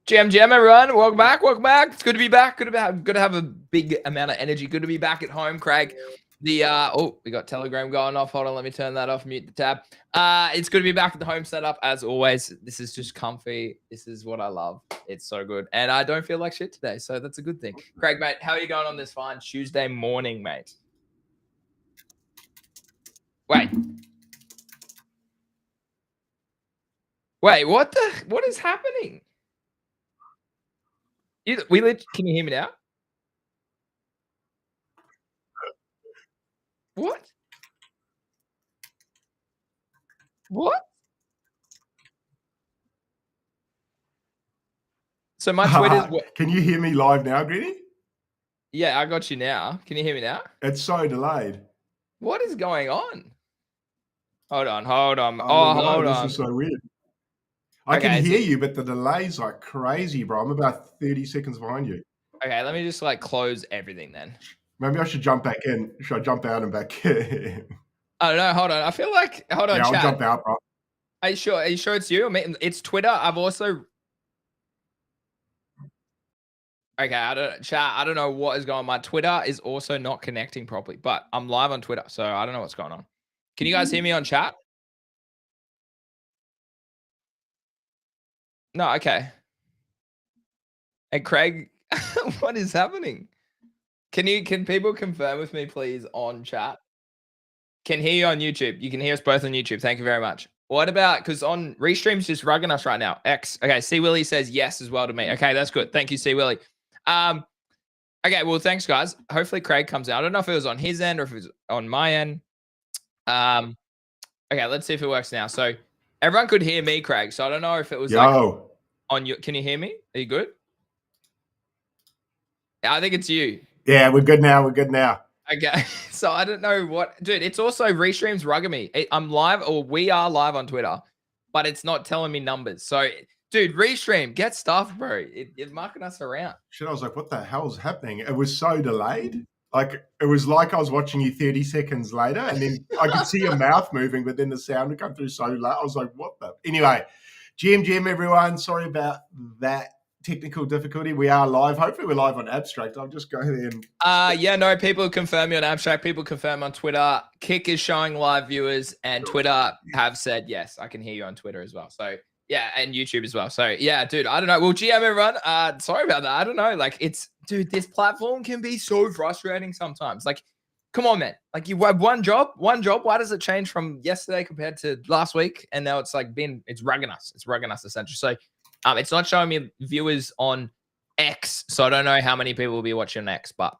GM, everyone. Welcome back. Welcome back. It's good to be back. Good to have a big amount of energy. Good to be back at home, Craig. We got Telegram going off. Hold on, let me turn that off. Mute the tab. It's good to be back at the home setup as always. This is just comfy. This is what I love. It's so good, and I don't feel like shit today, so that's a good thing. Craig, mate, how are you going on this fine Tuesday morning, mate? Wait, what is happening? Can you hear me now? What? What? So my Twitter's Can you hear me live now, Gritty? Yeah, I got you now. Can you hear me now? It's so delayed. What is going on? Hold on. Hold This on. is so weird. I can hear you, but the delay's like crazy, bro. I'm about 30 seconds behind you. Okay, let me just like close everything then. Maybe I should jump back in. Should I jump out and back in? I don't know. Hold on. I feel like Yeah, I'll jump out, bro. Are you sure? Are you sure it's you? I mean, it's Twitter. I've also Okay, I don't know what is going on. My Twitter is also not connecting properly, but I'm live on Twitter, so I don't know what's going on. Can you guys hear me on chat? No, okay. And Craig, what is happening? Can people confirm with me, please, on chat? Can hear you on YouTube. You can hear us both on YouTube. Thank you very much. What about, because on Restream's just rugging us right now. X. Okay, C Willie says yes as well to me. Okay, that's good. Thank you, C Willie. Okay, well, thanks, guys. Hopefully Craig comes out. I don't know if it was on his end or if it was on my end. Okay, let's see if it works now. So everyone could hear me, Craig. So I don't know if it was like on you. Can you hear me? Are you good? I think it's you. Yeah, we're good now. We're good now. Okay, so I don't know what, dude. It's also Restream's rugging me. I'm live, or we are live on Twitter, but it's not telling me numbers. So, dude, Restream, get stuff, bro. It's marking us around. Shit, I was like, what the hell is happening? It was so delayed. Like, it was like I was watching you 30 seconds later, and then I could see your mouth moving, but then the sound would come through so loud. I was like, what the? Anyway, GM, everyone. Sorry about that technical difficulty. We are live. Hopefully we're live on Abstract. I'll just go there and yeah, no, people confirm me on Abstract, people confirm on Twitter. Kick is showing live viewers, and Twitter have said yes, I can hear you on Twitter as well. So yeah, and YouTube as well. So yeah, dude, I don't know. Well, GM, everyone, sorry about that. I don't know. Like, dude, this platform can be so frustrating sometimes. Like, come on, man. Like, you have one job. Why does it change from yesterday compared to last week? And now it's like it's rugging us. It's rugging us essentially. So it's not showing me viewers on X, so I don't know how many people will be watching X, but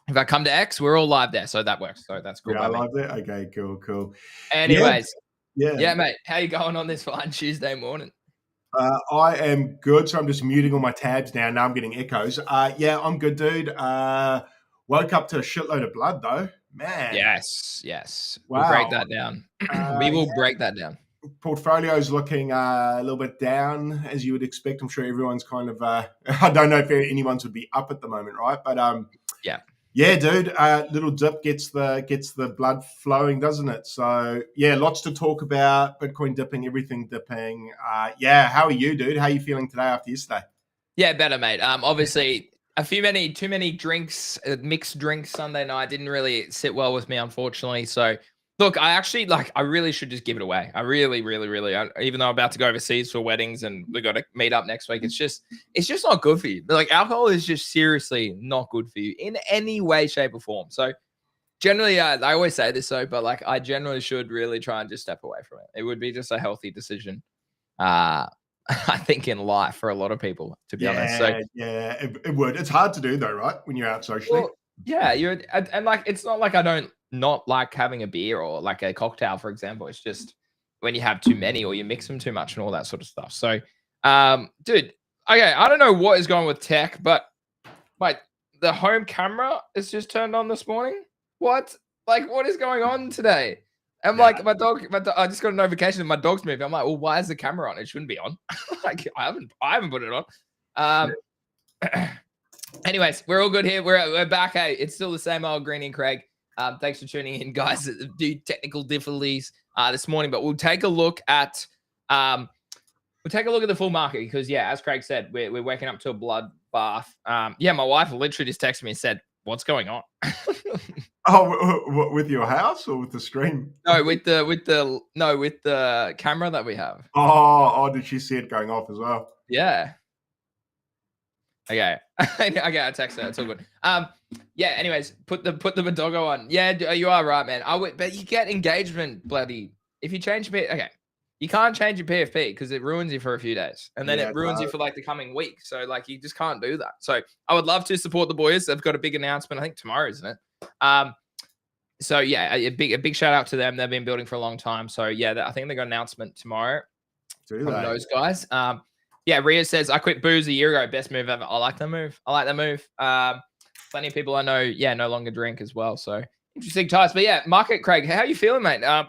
if I come to X, we're all live there, so that works. So that's cool. Yeah, I live there. Okay, cool. Anyways, yeah, mate, how you going on this fine Tuesday morning? I am good, so I'm just muting all my tabs now. Now I'm getting echoes. Yeah, I'm good, dude. Woke up to a shitload of blood, though. Man. Yes. Wow. We'll break that down. We will break that down. Portfolio's looking a little bit down, as you would expect. I'm sure everyone's kind of I don't know if anyone's would be up at the moment, right? But yeah, dude, little dip gets the blood flowing, doesn't it? So yeah, lots to talk about. Bitcoin dipping, everything dipping. Yeah, how are you, dude? How are you feeling today after yesterday? Yeah, better, mate. Obviously too many drinks, mixed drinks Sunday night didn't really sit well with me, unfortunately. So look, I really should just give it away. I really, even though I'm about to go overseas for weddings and we got to meet up next week, it's just not good for you. Like, alcohol is just seriously not good for you in any way, shape, or form. So generally, I always say this though, but like, I generally should really try and just step away from it. It would be just a healthy decision. I think in life for a lot of people, to be honest. So yeah, it would. It's hard to do though, right? When you're out socially. Well, yeah, and like, it's not like I don't not like having a beer or like a cocktail, for example. It's just when you have too many or you mix them too much and all that sort of stuff. So, dude, okay, I don't know what is going with tech, but like the home camera is just turned on this morning. What? Like, what is going on today? I'm like, my dog, I just got a notification that my dog's moving. I'm like, well, why is the camera on? It shouldn't be on. Like, I haven't put it on. Anyways, we're all good here. We're back. Hey, it's still the same old Greeny and Craig. Thanks for tuning in, guys. Do technical difficulties this morning, but we'll take a look at we'll take a look at the full market because, yeah, as Craig said, we're waking up to a bloodbath. Yeah, my wife literally just texted me and said, "What's going on?" Oh, with your house or with the stream? No, with the camera that we have. Oh, did she see it going off as well? Yeah. Okay. Okay, I text her. It's all good. Yeah. Anyways, put the Madogo on. Yeah, you are right, man. But you get engagement, bloody. If you change okay, you can't change your PFP because it ruins you for a few days, and then it ruins you for like the coming week. So like, you just can't do that. So I would love to support the boys. They've got a big announcement. I think tomorrow, isn't it? So yeah, a big shout out to them. They've been building for a long time. So yeah, I think they got an announcement tomorrow from those guys. Yeah, Ria says, I quit booze a year ago. Best move ever. I like that move. Plenty of people I know, no longer drink as well. So interesting times. But yeah, market, Craig, how you feeling, mate? A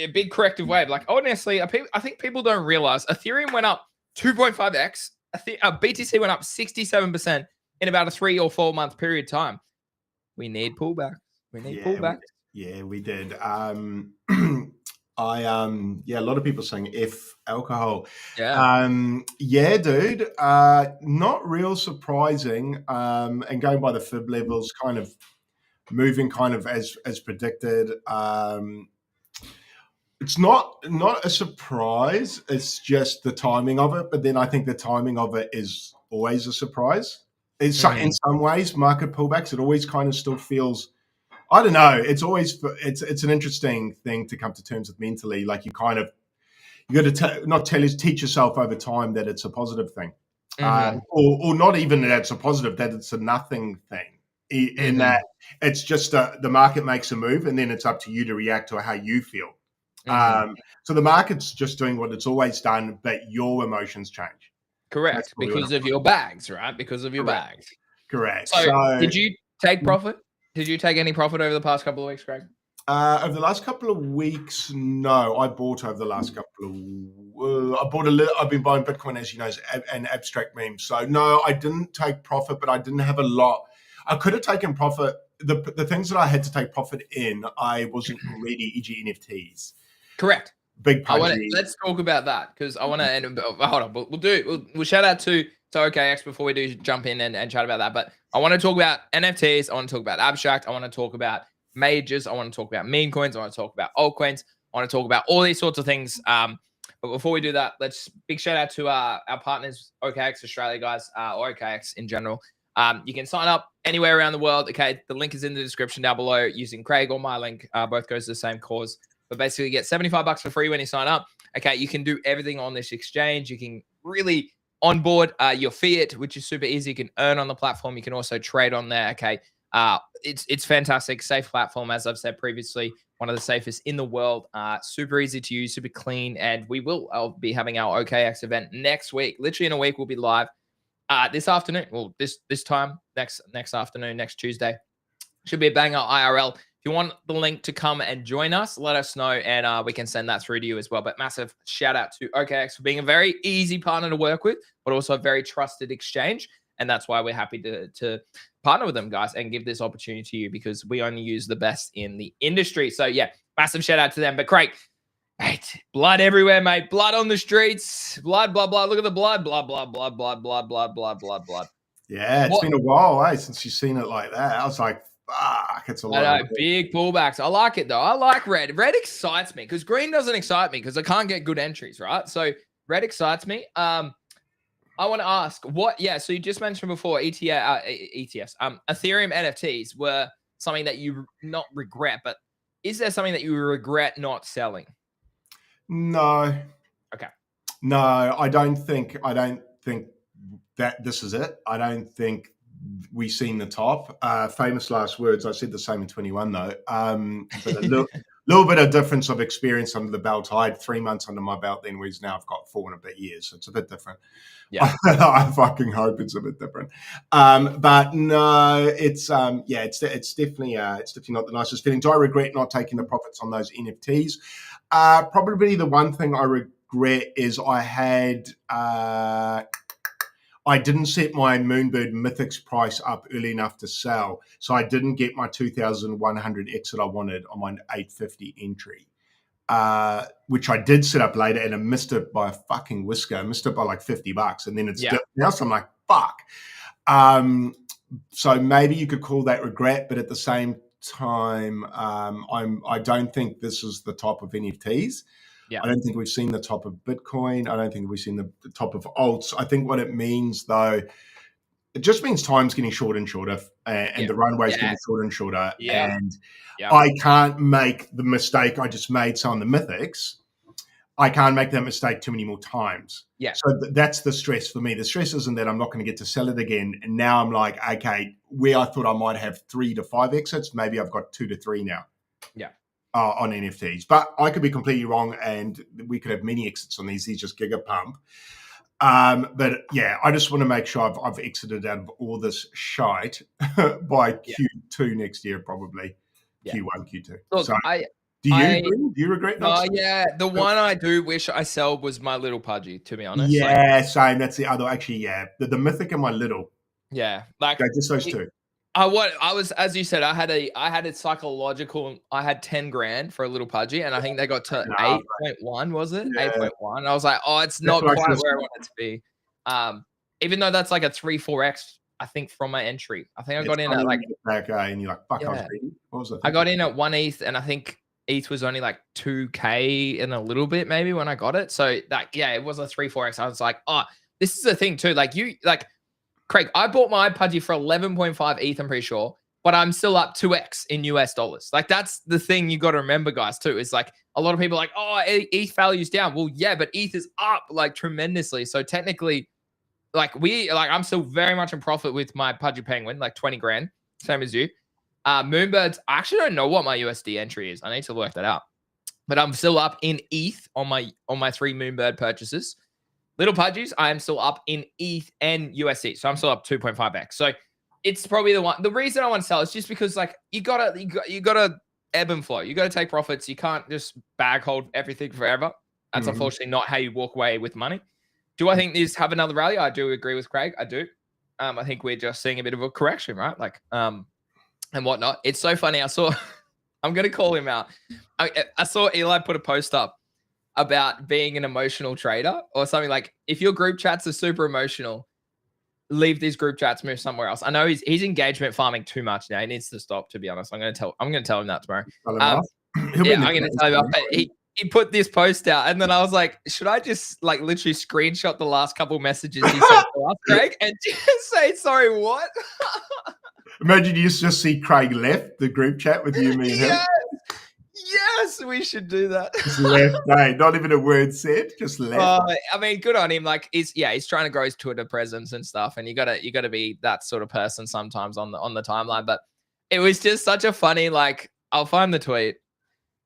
big corrective wave. Like, honestly, I think people don't realize Ethereum went up 2.5x. BTC went up 67% in about a 3 or 4 month period of time. We need pullback. We need pullback. Yeah, we did. A lot of people saying F alcohol. Yeah, dude. Not real surprising. And going by the fib levels, kind of moving kind of as predicted. It's not a surprise. It's just the timing of it. But then I think the timing of it is always a surprise. In some ways, market pullbacks, it always kind of still feels, I don't know. It's always, it's an interesting thing to come to terms with mentally. Like you got to teach yourself over time that it's a positive thing, or not even that it's a positive, that it's a nothing thing. In that it's just the market makes a move, and then it's up to you to react to how you feel. So the market's just doing what it's always done, but your emotions change. Correct, because of your bags, right? Because of your bags. Correct. So did you take profit? Did you take any profit over the past couple of weeks, Greg? Over the last couple of weeks, no. I bought over the last couple of. I bought a little. I've been buying Bitcoin, as you know, an abstract meme. So no, I didn't take profit, but I didn't have a lot. I could have taken profit. The things that I had to take profit in, I wasn't ready. E.g., NFTs. Correct. Big pudgy. Let's talk about that because I want to end. Hold on, we'll shout out to OKX before we do jump in and chat about that. But I want to talk about NFTs. I want to talk about abstract. I want to talk about majors. I want to talk about meme coins. I want to talk about altcoins. I want to talk about all these sorts of things. But before we do that, let's big shout out to our partners, OKX Australia guys, or OKX in general. You can sign up anywhere around the world. Okay, the link is in the description down below using Craig or my link. Both goes to the same cause. But basically, you get $75 for free when you sign up. Okay, you can do everything on this exchange. You can really onboard your fiat, which is super easy. You can earn on the platform. You can also trade on there. Okay, it's fantastic, safe platform, as I've said previously, one of the safest in the world. Super easy to use, super clean, and I'll be having our OKX event next week. Literally in a week, we'll be live this afternoon. Well, this time next afternoon, next Tuesday, should be a banger IRL. If you want the link to come and join us, let us know, and we can send that through to you as well. But massive shout out to OKX for being a very easy partner to work with, but also a very trusted exchange. And that's why we're happy to partner with them, guys, and give this opportunity to you because we only use the best in the industry. So, yeah, massive shout out to them. But, Craig, mate, blood everywhere, mate. Blood on the streets. Blood, blood, blood. Look at the blood. Blood, blood, blood, blood, blood, blood, blood, blood, blood. Yeah, it's been a while, since you've seen it like that. I was like, fuck, it's a lot. I know, big pullbacks. I like it, though. I like red. Red excites me because green doesn't excite me because I can't get good entries, right? So red excites me. I want to ask so you just mentioned before ETFs. Ethereum NFTs were something that you not regret, but is there something that you regret not selling? No. Okay. No, I don't think that this is it. I don't think we've seen the top. Famous last words. I said the same in 21 though. But a little bit of difference of experience under the belt. I had 3 months under my belt then, whereas now I've got 4 and a bit years. So it's a bit different. Yeah. I fucking hope it's a bit different. But no, it's definitely not the nicest feeling. Do I regret not taking the profits on those NFTs? Probably the one thing I regret is I didn't set my Moonbird Mythics price up early enough to sell. So I didn't get my 2,100 exit I wanted on my 850 entry. which I did set up later, and I missed it by a fucking whisker. I missed it by like $50, and then it's dipped now. So I'm like, fuck. So maybe you could call that regret, but at the same time, I don't think this is the top of NFTs. Yeah. I don't think we've seen the top of Bitcoin. I don't think we've seen the top of alts. I think what it means, though, it just means time's getting shorter and shorter, and the runway's getting shorter and shorter. And I can't make the mistake I just made. So on the Mythics, I can't make that mistake too many more times. Yeah. So that's the stress for me. The stress isn't that I'm not going to get to sell it again. And now I'm like, okay, where I thought I might have 3 to 5 exits, maybe I've got 2 to 3 now. Yeah. On NFTs. But I could be completely wrong, and we could have many exits on these. These just gigapump. But yeah, I just want to make sure I've exited out of all this shite by Q2 next year, probably. Q1, Q2. Look, so, do you agree? Do you regret that? Yeah, the one I do wish I sold was my little pudgy, to be honest. Yeah, same. That's the other. Actually, yeah, the Mythic and my little. Yeah, like just those two. I was, as you said, I had a psychological. I had 10 grand for a little pudgy, and I think they got to 8.1. Was it 8.1? I was like, oh, it's not quite where I want it to be. Even though that's like a 3-4x, I think from my entry. I think I got in at like and you're like, fuck, I was greedy. What was it? I got in at 1 ETH, and I think ETH was only like 2K and a little bit maybe when I got it. So that it was a 3-4x. I was like, oh, this is the thing too. Like Craig, I bought my pudgy for 11.5 ETH, I'm pretty sure, but I'm still up 2x in US dollars. Like that's the thing you got to remember, guys, too. It's like a lot of people are like, oh, ETH value's down. Well, yeah, but ETH is up like tremendously. So technically, I'm still very much in profit with my pudgy penguin, like 20 grand, same as you. Moonbirds, I actually don't know what my USD entry is. I need to work that out. But I'm still up in ETH on my 3 Moonbird purchases. Little pudgies, I am still up in ETH and USD. So I'm still up 2.5x. So it's probably the one. The reason I want to sell is just because like you gotta ebb and flow. You gotta take profits. You can't just bag hold everything forever. That's unfortunately not how you walk away with money. Do I think these have another rally? I do agree with Craig. I do. I think we're just seeing a bit of a correction, right? Like and whatnot. It's so funny. I saw I'm gonna call him out. I saw Eli put a post up about being an emotional trader or something. Like if your group chats are super emotional, leave these group chats, move somewhere else. I know he's engagement farming too much now. He needs to stop, to be honest. I'm gonna tell him that tomorrow. I'm gonna tell him. He put this post out, and then I was like, should I just like literally screenshot the last couple messages he sent to us, Craig, and just say sorry, what? Imagine you just see Craig left the group chat with you, me, and him. Yes, we should do that. Just left, not even a word said, just left. I mean, good on him. Like, he's trying to grow his Twitter presence and stuff, and you gotta be that sort of person sometimes on the timeline. But it was just such a funny, like, I'll find the tweet,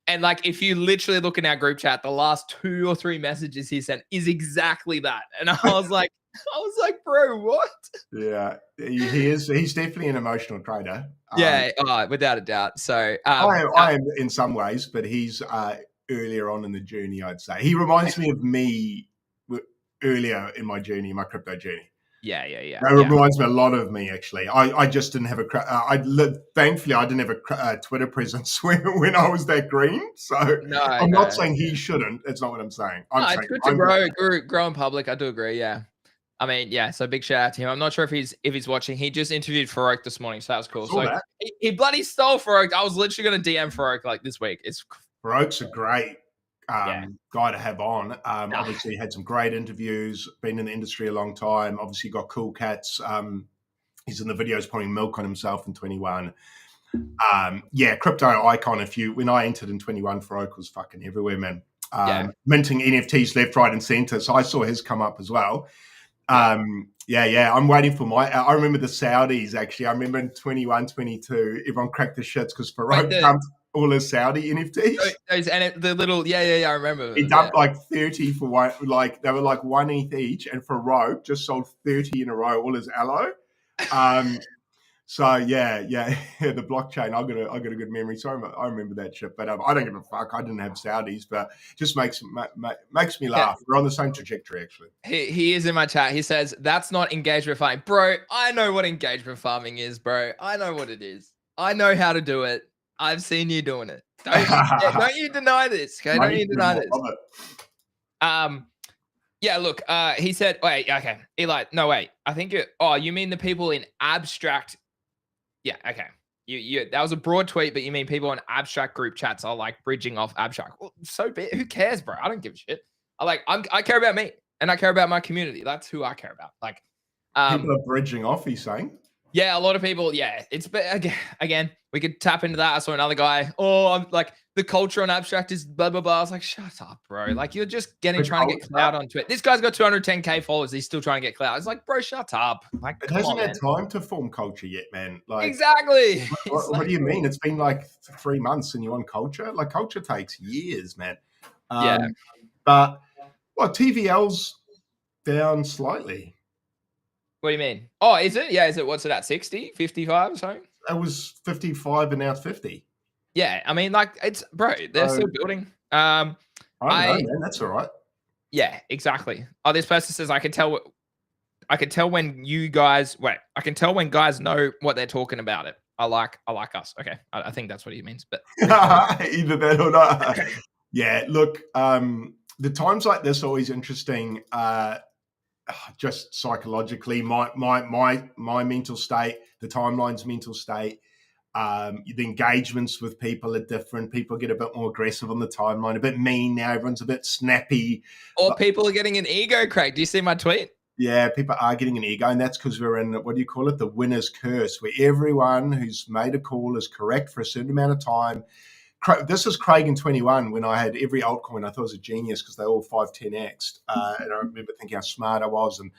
and like, if you literally look in our group chat, the last 2 or 3 messages he sent is exactly that, and I was like, bro, what? Yeah, he is. He's definitely an emotional trader. Without a doubt. So I am in some ways, but he's earlier on in the journey, I'd say. He reminds me of me earlier in my journey, my crypto journey. Yeah. That reminds me a lot of me, actually. I just didn't have thankfully, I didn't have a Twitter presence when I was that green. So I'm not saying he shouldn't. It's not what I'm saying. It's good to grow in public. I do agree. Yeah. I mean, so big shout out to him. I'm not sure if he's watching. He just interviewed Farouk this morning, so that was cool. So he bloody stole Farouk. I was literally going to DM Farouk like this week. Farouk's a great guy to have on. Obviously, had some great interviews. Been in the industry a long time. Obviously, got cool cats. He's in the videos pouring milk on himself in 21. Crypto icon. When I entered in 21, Farouk was fucking everywhere, man. Minting NFTs left, right, and center. So I saw his come up as well. I'm waiting for I remember the Saudis, actually. I remember in 21, 22, everyone cracked the shits because Farouk dumped all his Saudi NFTs. I remember. He dumped like 30 for one, like they were like 1 ETH each, and Farouk just sold 30 in a row, all his aloe. So the blockchain. I got a good memory. So I remember that shit. But I don't give a fuck. I didn't have Saudis, but just makes me laugh. We're on the same trajectory, actually. He is in my chat. He says that's not engagement farming, bro. I know what engagement farming is, bro. I know what it is. I know how to do it. I've seen you doing it. Don't you deny this. Okay, don't you deny this. Yeah, look, he said, wait, okay. Eli, no, wait. I think you mean the people in abstract. Yeah, okay. That was a broad tweet, but you mean people in abstract group chats are like bridging off abstract. Well, so be it. Who cares, bro? I don't give a shit. I care about me and I care about my community. That's who I care about. Like, people are bridging off, he's saying. Yeah, a lot of people. Yeah, it's again. We could tap into that. I saw another guy. Oh, I'm like the culture on abstract is blah blah blah. I was like, shut up, bro. Like you're just trying to get clout on Twitter. This guy's got 210K followers. He's still trying to get clout. It's like, bro, shut up. Like it hasn't had time to form culture yet, man. Like exactly. What do you mean? It's been like 3 months and you're on culture. Like culture takes years, man. Yeah. But TVL's down slightly. What do you mean? Oh, is it? Yeah, is it? What's it at? 60, 55 or something? It was 55 and now it's 50. Yeah, I mean, like it's bro, they're still building. I know, man. That's all right. Yeah, exactly. Oh, this person says I can tell when I can tell when guys know what they're talking about it. I like us. Okay, I think that's what he means. But either that or not. Yeah, look, the times like this are always interesting. Just psychologically, my mental state, the timeline's mental state, the engagements with people are different. People get a bit more aggressive on the timeline, a bit mean now. Everyone's a bit snappy. Or people are getting an ego, Craig. Do you see my tweet? Yeah, people are getting an ego, and that's because we're in, what do you call it? The winner's curse, where everyone who's made a call is correct for a certain amount of time. This is Craig in 21 when I had every altcoin. I thought I was a genius because they all 5-10x'd. And I remember thinking how smart I was. And,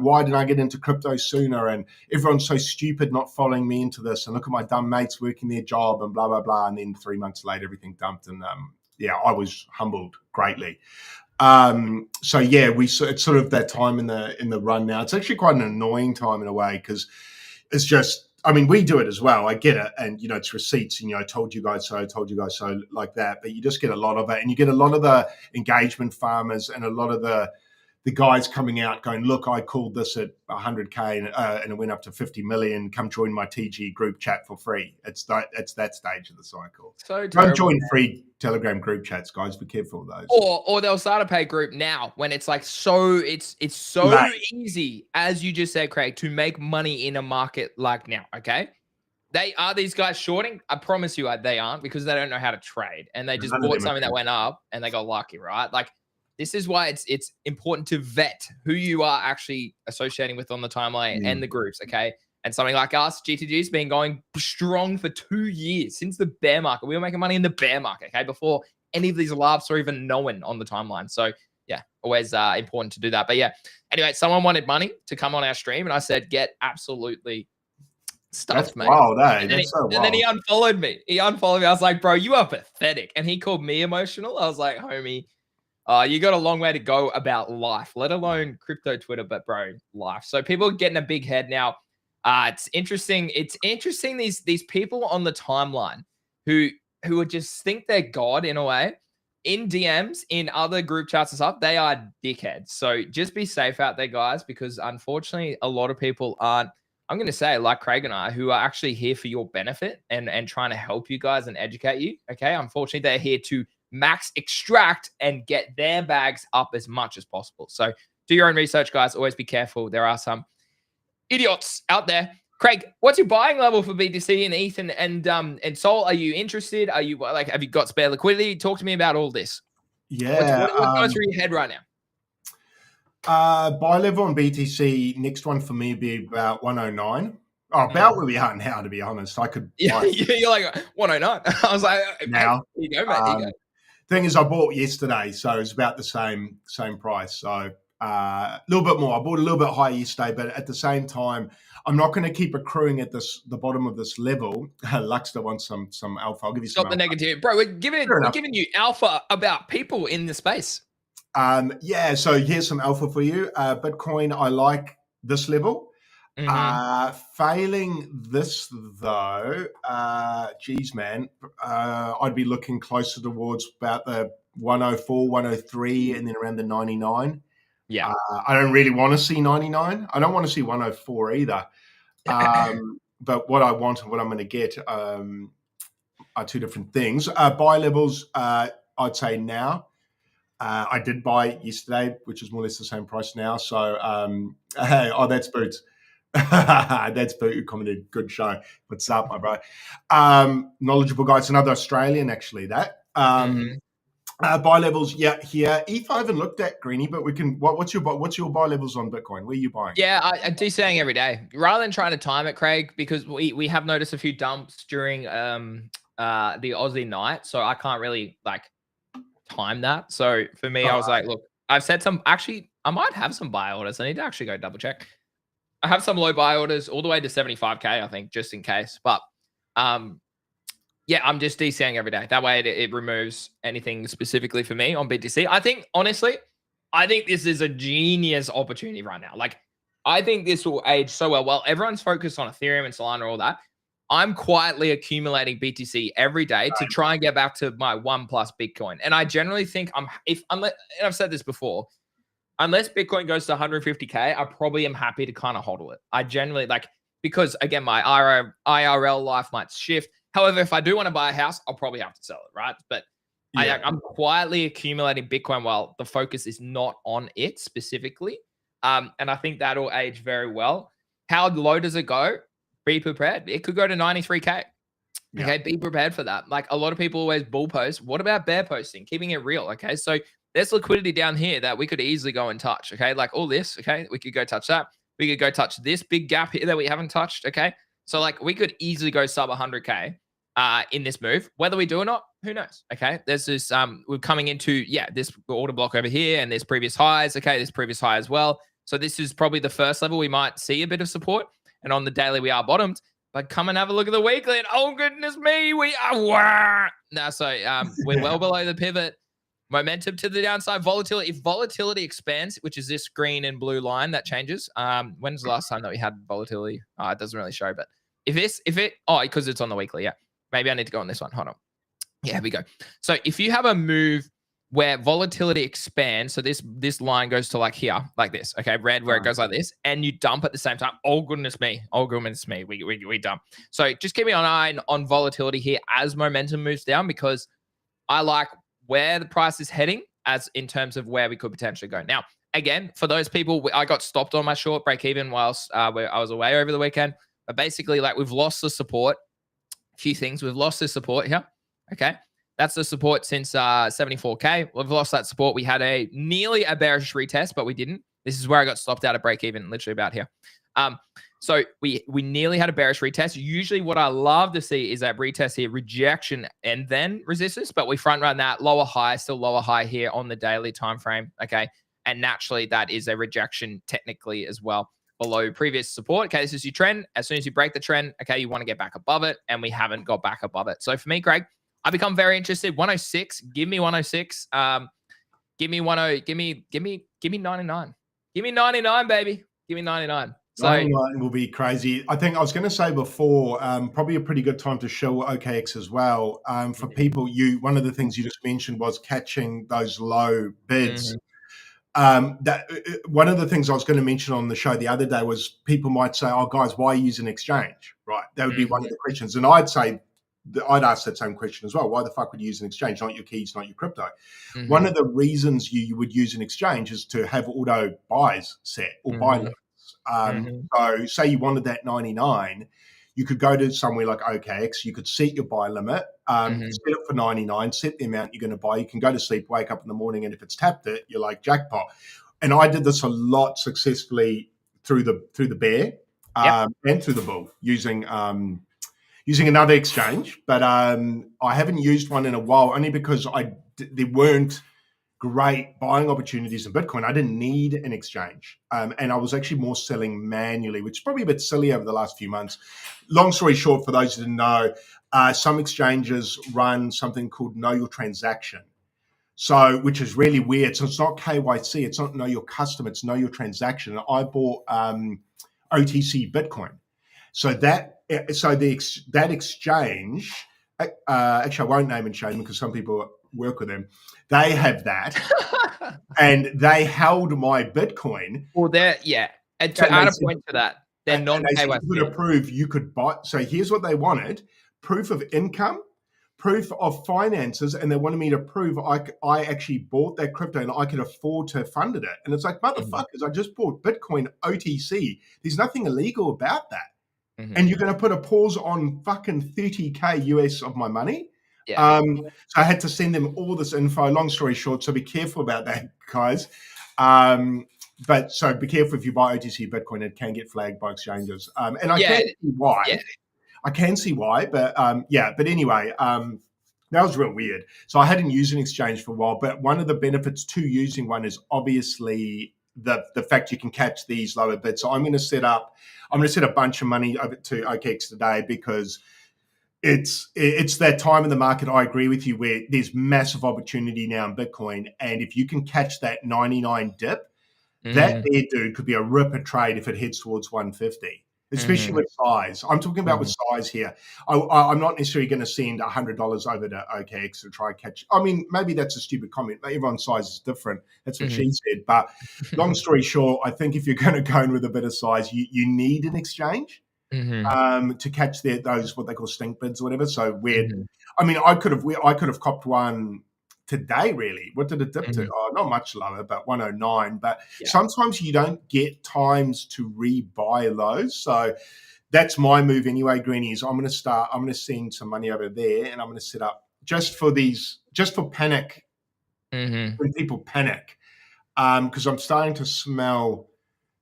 why didn't I get into crypto sooner? And everyone's so stupid not following me into this. And look at my dumb mates working their job and blah, blah, blah. And then 3 months later, everything dumped. And I was humbled greatly. It's sort of that time in the run now. It's actually quite an annoying time in a way because it's just, we do it as well. I get it. And, it's receipts and, I told you guys so, like that. But you just get a lot of it. And you get a lot of the engagement farmers and a lot of the guys coming out going, look, I called this at 100K and it went up to 50 million. Come join my TG group chat for free. It's that stage of the cycle. So don't join free Telegram group chats, guys. Be careful of those. Or they'll start a paid group now when it's like it's so easy, as you just said, Craig, to make money in a market like now. Okay. These guys shorting? I promise you they aren't, because they don't know how to trade and they just bought something that went up and they got lucky, right? Like, this is why it's important to vet who you are actually associating with on the timeline and the groups, okay? And something like us, GTG's been going strong for 2 years since the bear market. We were making money in the bear market, okay, before any of these laughs are even known on the timeline. So, yeah, always important to do that. But, yeah, anyway, someone wanted money to come on our stream, and I said, get absolutely stuffed, mate. Wow, and then he unfollowed me. I was like, bro, you are pathetic. And he called me emotional. I was like, homie, you got a long way to go about life, let alone crypto Twitter, but bro, life. So people are getting a big head now. It's interesting. It's interesting. These people on the timeline who would just think they're God in a way, in DMs, in other group chats and stuff, they are dickheads. So just be safe out there, guys, because unfortunately, a lot of people aren't, I'm going to say, like Craig and I, who are actually here for your benefit and trying to help you guys and educate you. Okay. Unfortunately, they're here to max extract and get their bags up as much as possible. So do your own research, guys. Always be careful. There are some idiots out there. Craig, what's your buying level for BTC and ETH and Sol? Are you interested? Are you have you got spare liquidity? Talk to me about all this. Yeah. What's going through your head right now? Buy level on BTC, next one for me would be about 109. About where we are now, to be honest. I could. Yeah, you're like 109. I was like, now. Here you go, mate. Here you go. Thing is, I bought yesterday, so it's about the same price. So a little bit more. I bought a little bit higher yesterday, but at the same time, I'm not going to keep accruing at the bottom of this level. Luxter wants some alpha. I'll give you some. Stop the negativity, bro. We're giving you alpha about people in the space. So here's some alpha for you. Bitcoin, I like this level. Failing this though, geez, man, I'd be looking closer towards about the 104, 103, and then around the 99. Yeah. I don't really want to see 99. I don't want to see 104 either. But what I want and what I'm going to get, two different things. Buy levels, I'd say now. I did buy yesterday, which is more or less the same price now. So, that's Boots. That's Boot who commented, good show. What's up, my bro? Knowledgeable guy. It's another Australian, actually, that. Buy levels, yeah, here. ETH I haven't looked at, Greenie, but we can. What's your buy levels on Bitcoin? Where are you buying? Yeah, I do saying every day rather than trying to time it, Craig, because we have noticed a few dumps during the Aussie night, so I can't really like time that. So for me, I was like, look, I've said some. Actually, I might have some buy orders. I need to actually go double check. I have some low buy orders all the way to 75K, I think, just in case. But yeah, I'm just DCing every day. That way it removes anything specifically for me on BTC. I think, honestly, this is a genius opportunity right now. Like, I think this will age so well. Well, everyone's focused on Ethereum and Solana, all that. I'm quietly accumulating BTC every day to try and get back to my 1+ Bitcoin. And I generally think and I've said this before, unless Bitcoin goes to 150K, I probably am happy to kind of hodl it. I generally because again, my IRL life might shift. However, if I do want to buy a house, I'll probably have to sell it, right? But yeah. I'm quietly accumulating Bitcoin while the focus is not on it specifically. And I think that'll age very well. How low does it go? Be prepared. It could go to 93K. Yeah. Okay, be prepared for that. Like, a lot of people always bull post. What about bear posting? Keeping it real, okay? So there's liquidity down here that we could easily go and touch, okay? Like all this, okay? We could go touch that. We could go touch this big gap here that we haven't touched, okay? So like we could easily go sub 100K in this move. Whether we do or not, who knows, okay? There's this, we're coming into, this order block over here and there's previous highs, okay? There's previous high as well. So this is probably the first level we might see a bit of support. And on the daily, we are bottomed. But come and have a look at the weekly, and oh goodness me, we are we're well below the pivot. Momentum to the downside, volatility. If volatility expands, which is this green and blue line that changes. When's the last time that we had volatility? It doesn't really show, but because it's on the weekly, yeah. Maybe I need to go on this one. Hold on. Yeah, here we go. So if you have a move where volatility expands, so this line goes to like here, like this, okay, red, where it goes like this, and you dump at the same time. Oh goodness me, we dump. So just keep an eye on volatility here as momentum moves down, because I like where the price is heading as in terms of where we could potentially go. Now, again, for those people, I got stopped on my short break even whilst I was away over the weekend. But basically, like, we've lost the support. A few things, we've lost the support here, okay. That's the support since 74K. We've lost that support. We had nearly a bearish retest, but we didn't. This is where I got stopped out of break even, literally about here. So we nearly had a bearish retest. Usually what I love to see is that retest here, rejection, and then resistance, but we front run that lower high, still lower high here on the daily time frame, okay? And naturally, that is a rejection technically as well below previous support. Okay, this is your trend. As soon as you break the trend, okay, you want to get back above it, and we haven't got back above it. So for me, Greg, I become very interested. 106. Give me 106. Give me 99. Give me 99, baby. Give me 99. So 99 will be crazy. I think I was going to say before, probably a pretty good time to show OKX as well. For people, one of the things you just mentioned was catching those low bids. One of the things I was going to mention on the show the other day was people might say, "Oh, guys, why use an exchange?" Right? That would be one of the questions, and I'd ask that same question as well. Why the fuck would you use an exchange? Not your keys, not your crypto. One of the reasons you would use an exchange is to have auto buys set or buy limits. So say you wanted that 99, you could go to somewhere like OKX, you could set your buy limit, set it for 99, set the amount you're going to buy. You can go to sleep, wake up in the morning, and if it's tapped it, you're like jackpot. And I did this a lot successfully through the bear and through the bull using another exchange, but I haven't used one in a while, only because there weren't great buying opportunities in Bitcoin. I didn't need an exchange, and I was actually more selling manually, which is probably a bit silly over the last few months. Long story short, for those who didn't know, some exchanges run something called Know Your Transaction, which is really weird. So it's not KYC, it's not Know Your Customer, it's Know Your Transaction. And I bought OTC Bitcoin. So that exchange, actually, I won't name and shame because some people work with them. They have that, and they held my Bitcoin. Well, and to add a point to that, they're non-KYC. You could approve, you could buy. So here's what they wanted: proof of income, proof of finances, and they wanted me to prove I actually bought that crypto and I could afford to fund it. And it's like, motherfuckers, I just bought Bitcoin OTC. There's nothing illegal about that. And you're going to put a pause on fucking 30K US of my money? Yeah. So I had to send them all this info. Long story short, so be careful about that, guys. But so be careful if you buy OTC Bitcoin, it can get flagged by exchanges. And I can see why. Yeah. I can see why, but but anyway, that was real weird. So I hadn't used an exchange for a while, but one of the benefits to using one is obviously the fact you can catch these lower bids. So I'm going to set a bunch of money over to OKX today because it's that time in the market. I agree with you where there's massive opportunity now in Bitcoin, and if you can catch that 99 dip, that there, dude, could be a ripper trade if it heads towards 150. Especially with size. I'm talking about with size here. I'm not necessarily going to send $100 over to OKX to try and catch. I mean, maybe that's a stupid comment. Everyone's size is different. That's what she said. But long story short, I think if you're going to go in with a bit of size, you need an exchange to catch those what they call stink bids or whatever. So I mean, I could have copped one today, really. What did it dip to? Oh, not much lower, but 109. But sometimes you don't get times to rebuy those. So that's my move anyway, Greenies. I'm going to send some money over there, and I'm going to set up just for panic, when people panic. Because I'm starting to smell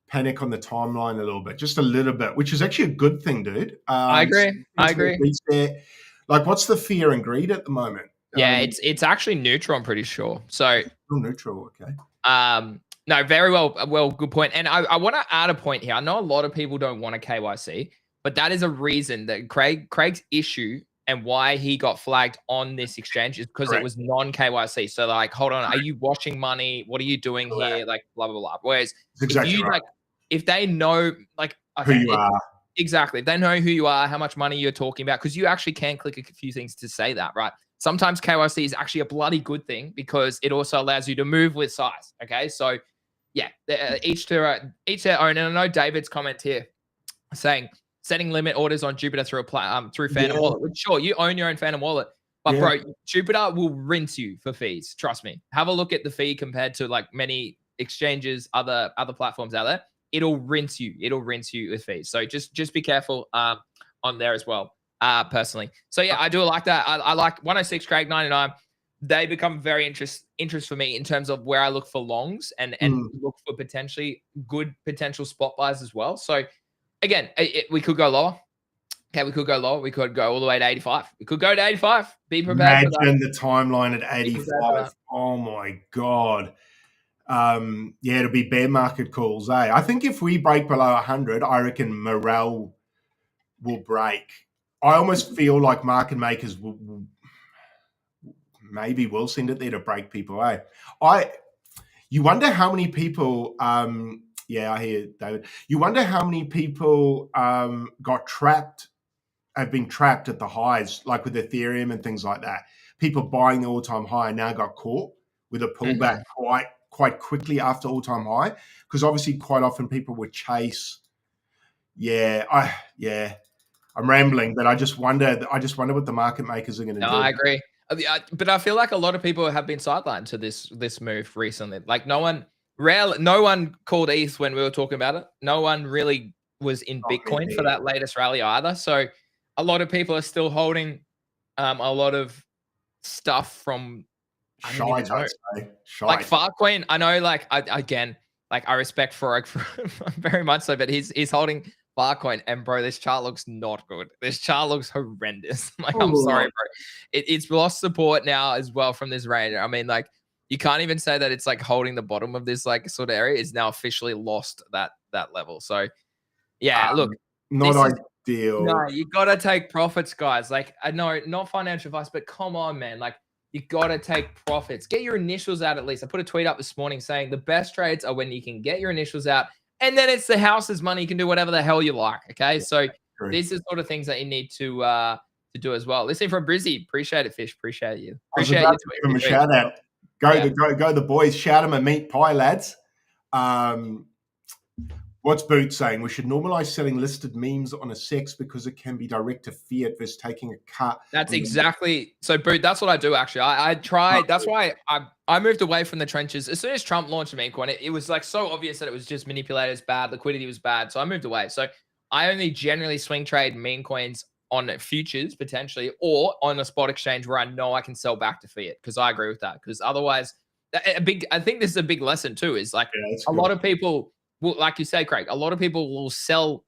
panic on the timeline a little bit, just a little bit, which is actually a good thing, dude. I agree. Like, what's the fear and greed at the moment? Yeah, it's actually neutral, I'm pretty sure. So neutral, okay. No, very well, good point. And I want to add a point here. I know a lot of people don't want a KYC, but that is a reason that Craig's issue and why he got flagged on this exchange is because it was non-KYC. So like, hold on, are you washing money? What are you doing here? Like blah blah blah. Whereas if they know like who you are. Exactly. If they know who you are, how much money you're talking about, because you actually can click a few things to say that, right? Sometimes KYC is actually a bloody good thing because it also allows you to move with size. Okay, so yeah, each their own. And I know David's comment here saying setting limit orders on Jupiter through Phantom Wallet. Which, sure, you own your own Phantom Wallet, but bro, Jupiter will rinse you for fees. Trust me. Have a look at the fee compared to like many exchanges, other platforms out there. It'll rinse you. It'll rinse you with fees. So just be careful on there as well. Personally. So yeah, I do like that. I like 106 Craig 99. They become very interest for me in terms of where I look for longs and look for potentially good potential spot buys as well. So again, we could go lower. Okay, we could go lower. We could go all the way to 85. We could go to 85. Be prepared. Imagine the timeline at 85. Oh my God. It'll be bear market calls, eh? I think if we break below 100, I reckon morale will break. I almost feel like market makers will send it there to break people, eh? You wonder how many people, I hear David. You wonder how many people have been trapped at the highs, like with Ethereum and things like that. People buying the all-time high now got caught with a pullback quite quickly after all-time high, because obviously quite often people would chase. I'm rambling, but I just wonder what the market makers are going to do. I agree. But I feel like a lot of people have been sidelined to this move recently. Like no one called ETH when we were talking about it. No one really was in Bitcoin for that latest rally either. So a lot of people are still holding a lot of stuff from I'd say. Like Farcoin. I know, like I respect Farok very much so, but he's holding Farcoin, and bro, this chart looks not good. This chart looks horrendous. Like, I'm sorry, bro. It's lost support now as well from this range. I mean, like, you can't even say that it's like holding the bottom of this like sort of area. It's now officially lost that level. So yeah, look, not ideal. No, you gotta take profits, guys. Like, I know, not financial advice, but come on, man. Like, you gotta take profits. Get your initials out at least. I put a tweet up this morning saying the best trades are when you can get your initials out, and then it's the house's money. You can do whatever the hell you like. Okay, so these are sort of things that you need to do as well. Listening from Brizzy, appreciate it, Fish. Appreciate you. Appreciate you. Give him a shout out. Go the boys. Shout them a meat pie, lads. What's Boot saying? We should normalize selling listed memes on a sex because it can be direct to fiat versus taking a cut. That's exactly so, Boot. That's what I do actually. I tried. That's why I moved away from the trenches as soon as Trump launched Memecoin. It was like so obvious that it was just manipulators bad, liquidity was bad. So I moved away. So I only generally swing trade Memecoins on futures potentially, or on a spot exchange where I know I can sell back to fiat. Because I agree with that. Because otherwise, I think this is a big lesson too. Is like a lot of people. Well, like you say, Craig, a lot of people will sell,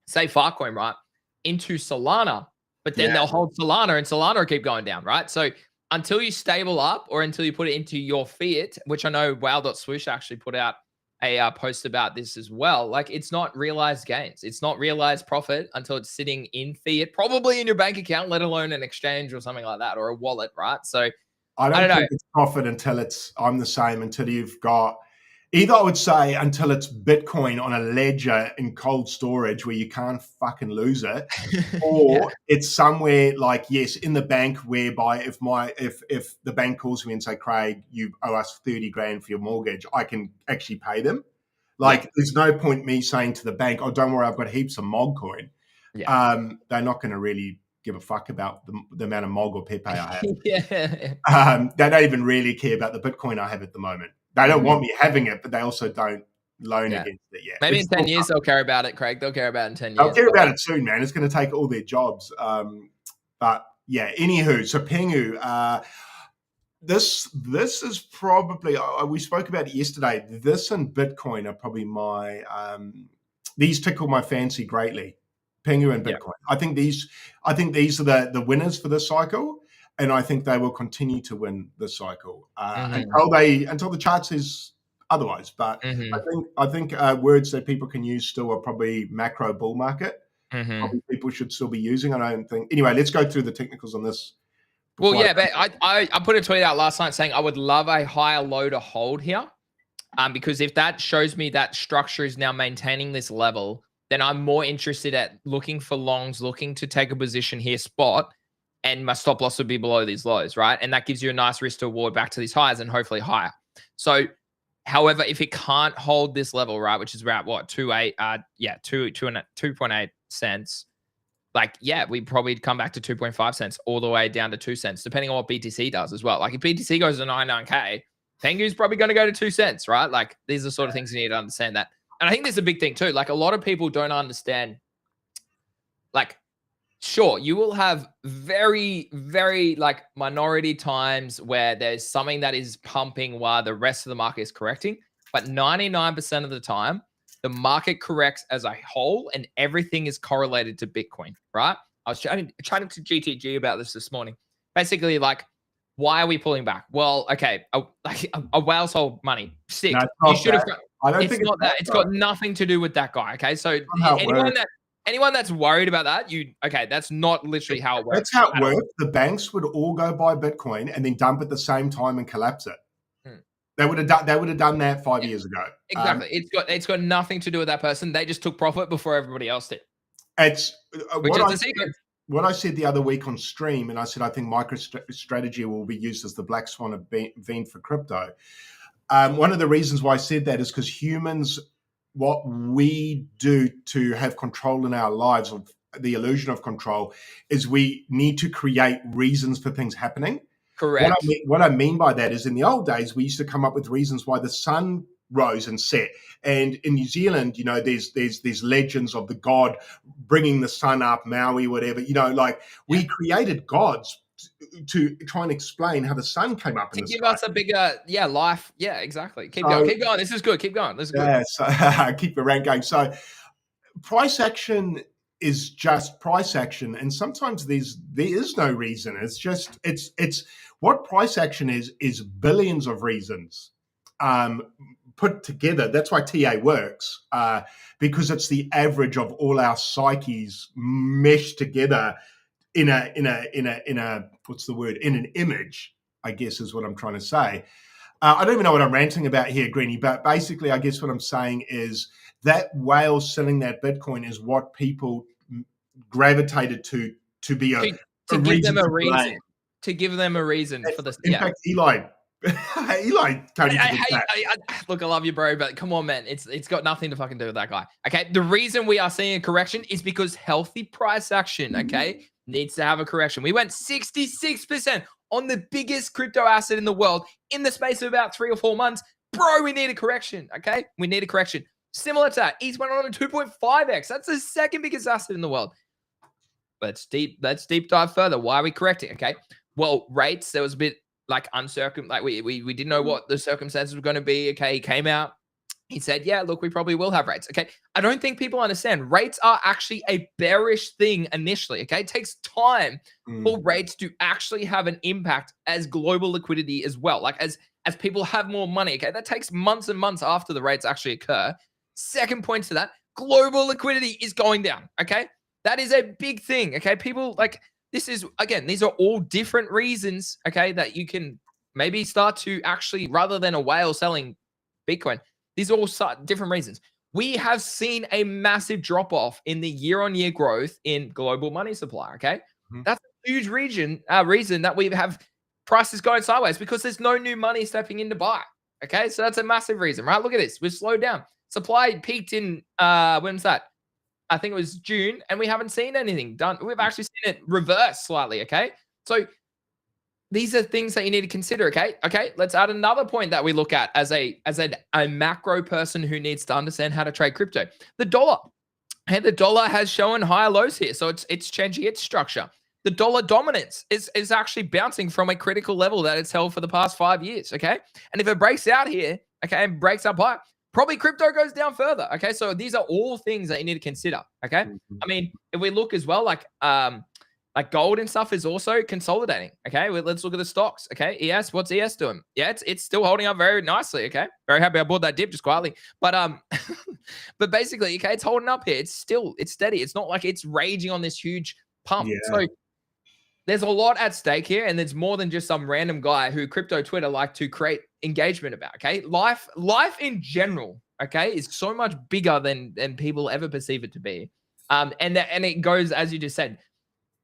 say, Filecoin, right, into Solana, but then they'll hold Solana and Solana will keep going down, right? So until you stable up or until you put it into your fiat, which I know wow.swoosh actually put out a post about this as well, like it's not realized gains. It's not realized profit until it's sitting in fiat, probably in your bank account, let alone an exchange or something like that or a wallet, right? So I don't think it's profit until I'm the same, until you've got either, I would say, until it's Bitcoin on a ledger in cold storage where you can't fucking lose it, or it's somewhere like, yes, in the bank, whereby if the bank calls me and say, Craig, you owe us 30 grand for your mortgage, I can actually pay them. Like, there's no point me saying to the bank, oh, don't worry, I've got heaps of MOG coin. They're not going to really give a fuck about the amount of MOG or Pepe I have. They don't even really care about the Bitcoin I have at the moment. They don't want me having it, but they also don't loan against it yet. Maybe in 10 years they'll care about it, Craig. They'll care about it in 10 years. They'll care about it soon, man. It's going to take all their jobs. But yeah, anywho, so Pengu, this is probably, we spoke about it yesterday. This and Bitcoin are probably these tickle my fancy greatly. Pengu and Bitcoin. I think these are the winners for this cycle. And I think they will continue to win this cycle until the chart says otherwise. But I think words that people can use still are probably macro bull market. Probably people should still be using. I don't think. Anyway, let's go through the technicals on this. Well, yeah, but I put a tweet out last night saying I would love a higher low to hold here, because if that shows me that structure is now maintaining this level, then I'm more interested at looking for longs, looking to take a position here spot. And my stop loss would be below these lows, right? And that gives you a nice risk to reward back to these highs and hopefully higher. So, however, if it can't hold this level, right, which is about what, 2.8 cents, like, we probably come back to 2.5 cents all the way down to 2 cents, depending on what BTC does as well. Like if BTC goes to 99K, Pengu's probably going to go to 2 cents, right? Like these are the sort of things you need to understand that. And I think there's a big thing too. Like a lot of people don't understand, like, sure, you will have very, very like minority times where there's something that is pumping while the rest of the market is correcting. But 99% of the time, the market corrects as a whole and everything is correlated to Bitcoin, right? I was chatting to GTG about this morning. Basically, like, why are we pulling back? Well, okay, a whale's hold money. Sick. No, you should have. I don't think it's not that. It's got nothing to do with that guy. Okay, so anyone that's worried about that, that's not literally how it works. That's how it works. The banks would all go buy Bitcoin and then dump at the same time and collapse it. They would have done that 5 years ago. Exactly. It's got nothing to do with that person. They just took profit before everybody else did. It's what I said the other week on stream, and I said I think MicroStrategy will be used as the black swan event for crypto. One of the reasons why I said that is because humans, what we do to have control in our lives, of the illusion of control, is we need to create reasons for things happening. Correct. What I mean by that is in the old days, we used to come up with reasons why the sun rose and set. And in New Zealand, there's legends of the god bringing the sun up, Maui, whatever, we created gods to try and explain how the sun came up in the sky. To give us a bigger, life. Yeah, exactly. Keep going. This is good. Keep going. This is good. Yeah, so keep the rank going. So price action is just price action. And sometimes there is no reason. It's what price action is billions of reasons put together. That's why TA works, because it's the average of all our psyches meshed together in a what's the word? In an image, I guess is what I'm trying to say. I don't even know what I'm ranting about here, Greeny, but basically I guess what I'm saying is that whale selling that Bitcoin is what people gravitated to be to give them a reason. To give them a reason for this. In fact, Eli, Eli, Cody, look, I love you, bro, but come on, man. It's got nothing to fucking do with that guy. Okay. The reason we are seeing a correction is because healthy price action, okay, needs to have a correction. We went 66% on the biggest crypto asset in the world in the space of about 3 or 4 months. Bro, we need a correction. Okay. We need a correction. Similar to that, ETH went on a 2.5x. That's the second biggest asset in the world. Let's deep dive further. Why are we correcting? Okay. Well, rates, there was a bit like uncertain, like we didn't know what the circumstances were going to be. Okay. He came out. He said, yeah, look, we probably will have rates. Okay. I don't think people understand rates are actually a bearish thing initially. Okay. It takes time for rates to actually have an impact as global liquidity as well. Like as people have more money. Okay. That takes months and months after the rates actually occur. Second point to that, global liquidity is going down. Okay. That is a big thing. Okay. People like, this is, again, these are all different reasons, okay, that you can maybe start to actually, rather than a whale selling Bitcoin, these are all different reasons. We have seen a massive drop-off in the year-on-year growth in global money supply, okay? That's a huge reason that we have prices going sideways because there's no new money stepping in to buy, okay? So that's a massive reason, right? Look at this. We've slowed down. Supply peaked in, when was that? I think it was June, and we haven't seen anything done. We've actually seen it reverse slightly, okay? So these are things that you need to consider, okay? Okay, let's add another point that we look at as a macro person who needs to understand how to trade crypto. The dollar. Hey, the dollar has shown higher lows here, so it's changing its structure. The dollar dominance is actually bouncing from a critical level that it's held for the past 5 years, okay? And if it breaks out here, okay, and breaks up high, probably crypto goes down further. Okay. So these are all things that you need to consider. Okay. I mean, if we look as well, like gold and stuff is also consolidating. Okay. Let's look at the stocks. Okay. ES, what's ES doing? Yeah, it's still holding up very nicely. Okay. Very happy I bought that dip just quietly. But but basically, okay, it's holding up here. It's steady. It's not like it's raging on this huge pump. Yeah. So there's a lot at stake here, and there's more than just some random guy who crypto Twitter like to create engagement about. Okay, life in general, okay, is so much bigger than people ever perceive it to be. And it goes, as you just said,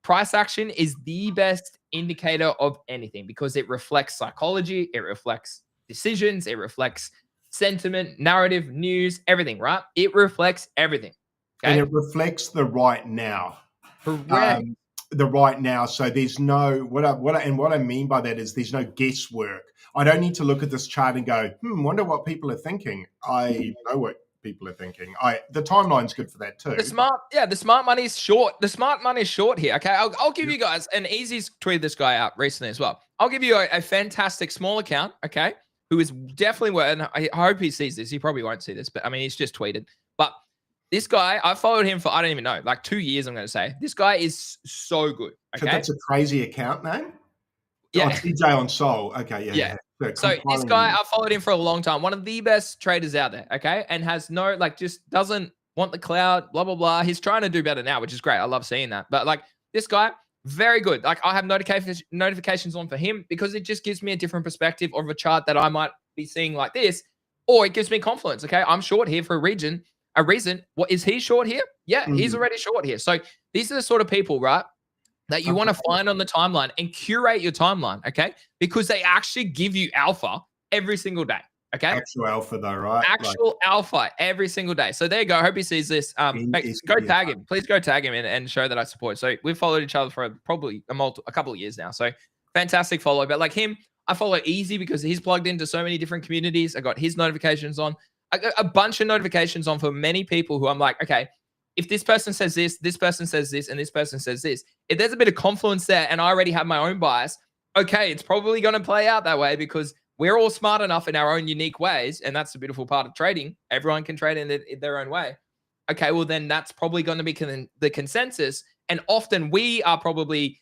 price action is the best indicator of anything because it reflects psychology, it reflects decisions, it reflects sentiment, narrative, news, everything. Right? It reflects everything, okay? And it reflects the right now. Correct. The right now. So there's no what I mean by that is there's no guesswork. I don't need to look at this chart and go, wonder what people are thinking. I know what people are thinking. The timeline's good for that too. The smart money is short. The smart money is short here. Okay, I'll give you guys, and Easy's tweeted this guy out recently as well. I'll give you a fantastic small account, okay, who is definitely worth, and I hope he sees this. He probably won't see this, but I mean, he's just tweeted. But this guy, I followed him for, I don't even know, like 2 years, I'm going to say. This guy is so good. Okay. So that's a crazy account name? Yeah. Oh, TJ on Sol. Okay. Yeah. So this guy, I followed him for a long time. One of the best traders out there. Okay. And has no, like, just doesn't want the cloud, blah, blah, blah. He's trying to do better now, which is great. I love seeing that. But like this guy, very good. Like I have notifications on for him because it just gives me a different perspective of a chart that I might be seeing like this, or it gives me confidence. Okay. I'm short here for a reason. What is he short here? Yeah, he's already short here. So these are the sort of people, right, that you want to find on the timeline and curate your timeline, okay? Because they actually give you alpha every single day, okay? Actual alpha though, right? Actual alpha every single day. So there you go. I hope he sees this. Go tag him. Please go tag him and show that I support. So we've followed each other for probably a couple of years now. So fantastic follow. But like him, I follow Easy because he's plugged into so many different communities. I got his notifications on. I got a bunch of notifications on for many people who I'm like, okay, if this person says this person says this, and this person says this, if there's a bit of confluence there and I already have my own bias, okay, it's probably going to play out that way because we're all smart enough in our own unique ways. And that's the beautiful part of trading. Everyone can trade in their own way. Okay, well, then that's probably going to be the consensus. And often we are probably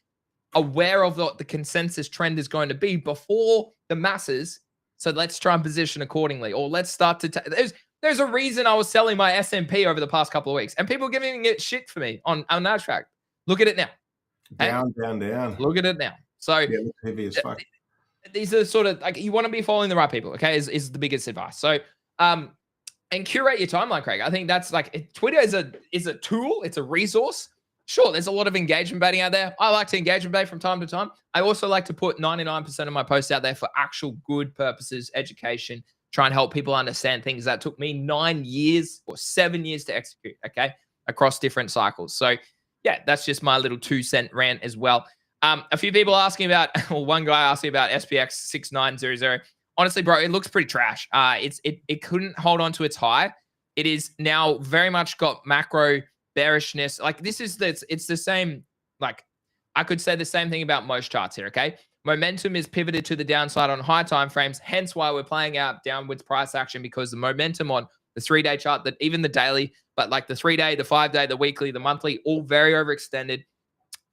aware of what the consensus trend is going to be before the masses. So let's try and position accordingly, or let's start to. There's a reason I was selling my S&P over the past couple of weeks, and people giving it shit for me on NASDAQ. Look at it now. Down. Look at it now. So yeah, heavy as fuck. These are sort of like you want to be following the right people. Okay, is the biggest advice. So and curate your timeline, Craig. I think that's like Twitter is a tool. It's a resource. Sure, there's a lot of engagement baiting out there. I like to engagement bait from time to time. I also like to put 99% of my posts out there for actual good purposes, education, try and help people understand things that took me 9 years or 7 years to execute, okay, across different cycles. So, yeah, that's just my little 2-cent rant as well. A few people asking about, well, one guy asking about SPX 6900. Honestly, bro, it looks pretty trash. It couldn't hold on to its high. It is now very much got macro bearishness. Like it's the same. Like I could say the same thing about most charts here. Okay, momentum is pivoted to the downside on high time frames. Hence why we're playing out downwards price action, because the momentum on the 3-day chart, that even the daily, but like the 3-day, the 5-day, the weekly, the monthly, all very overextended.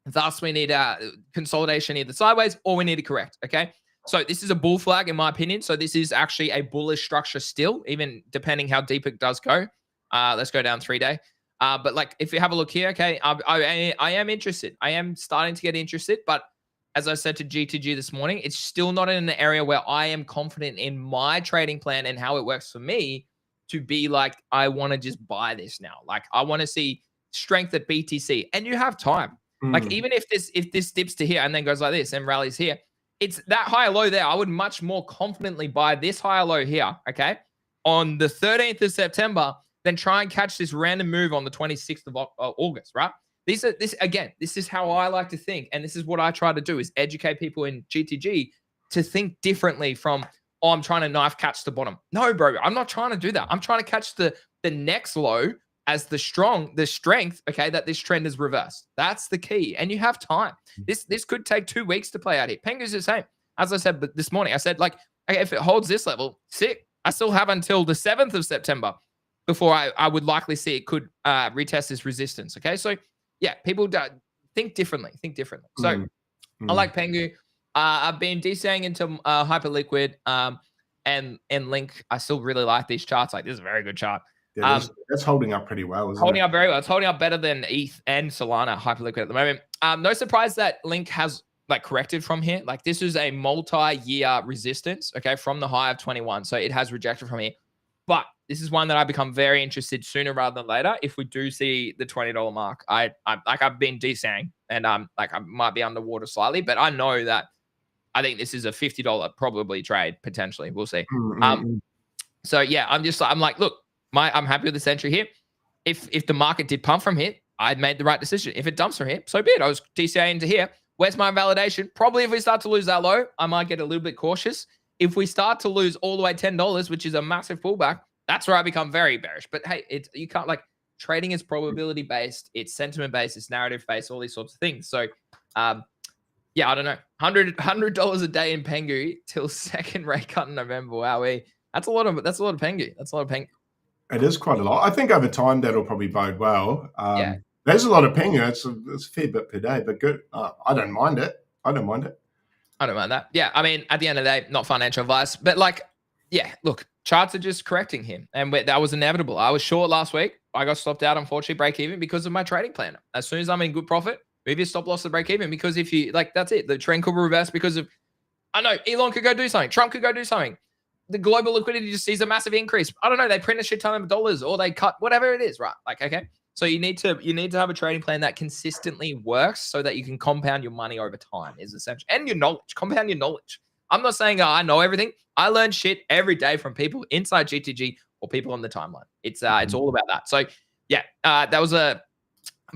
Thus, we need consolidation either sideways or we need to correct. Okay. So this is a bull flag in my opinion. So this is actually a bullish structure still, even depending how deep it does go. Let's go down 3-day. But like, if you have a look here, okay, I am interested. I am starting to get interested. But as I said to GTG this morning, it's still not in an area where I am confident in my trading plan and how it works for me to be like, I want to just buy this now. Like, I want to see strength at BTC, and you have time. Like, even if this dips to here and then goes like this and rallies here, it's that higher low there. I would much more confidently buy this higher low here, okay, on the 13th of September, then try and catch this random move on the 26th of August, right? This is how I like to think, and this is what I try to do, is educate people in GTG to think differently from, oh, I'm trying to knife catch the bottom. No, bro, I'm not trying to do that. I'm trying to catch the next low as the strength, okay, that this trend is reversed. That's the key, and you have time. This could take 2 weeks to play out here. Pengu's the same. As I said this morning, I said, like, okay, if it holds this level, sick. I still have until the 7th of September before I would likely see it could retest this resistance. Okay, so yeah, people think differently. So I like Pengu. I've been DCing into Hyperliquid and Link. I still really like these charts. Like, this is a very good chart. Yeah, that's holding up pretty well, isn't it? Holding up very well. It's holding up better than ETH and Solana Hyperliquid at the moment. No surprise that Link has like corrected from here. Like, this is a multi-year resistance, okay, from the high of 21. So it has rejected from here. But this is one that I become very interested sooner rather than later if we do see the $20 mark. I've been DCing, and like, I might be underwater slightly, but I know that I think this is a $50 probably trade potentially. We'll see. So yeah, I'm like, look, I'm happy with this entry here. If the market did pump from here, I'd made the right decision. If it dumps from here, so be it. I was DCA into here. Where's my validation? Probably if we start to lose that low, I might get a little bit cautious. If we start to lose all the way $10, which is a massive pullback, that's where I become very bearish. But hey, you can't, like, trading is probability based, it's sentiment based, it's narrative based, all these sorts of things. So yeah, I don't know. $100 a day in Pengu till second rate cut in November. Wow, that's a lot of Pengu. That's a lot of Pengu. It is quite a lot. I think over time that'll probably bode well. Yeah. There's a lot of Pengu. It's a fair bit per day, but good. I don't mind it. I don't mind that. Yeah, I mean, at the end of the day, not financial advice, but like, yeah, look, charts are just correcting him, and that was inevitable. I was short last week. I got stopped out, unfortunately, break even because of my trading plan. As soon as I'm in good profit, move your stop loss to break even, because if you, like, that's it. The trend could reverse because of, I know, Elon could go do something. Trump could go do something. The global liquidity just sees a massive increase. I don't know. They print a shit ton of dollars, or they cut whatever it is, right? Like, okay. So you need to have a trading plan that consistently works so that you can compound your money over time is essential. And your knowledge, compound your knowledge. I'm not saying I know everything. I learn shit every day from people inside GTG or people on the timeline. It's all about that. So yeah, that was a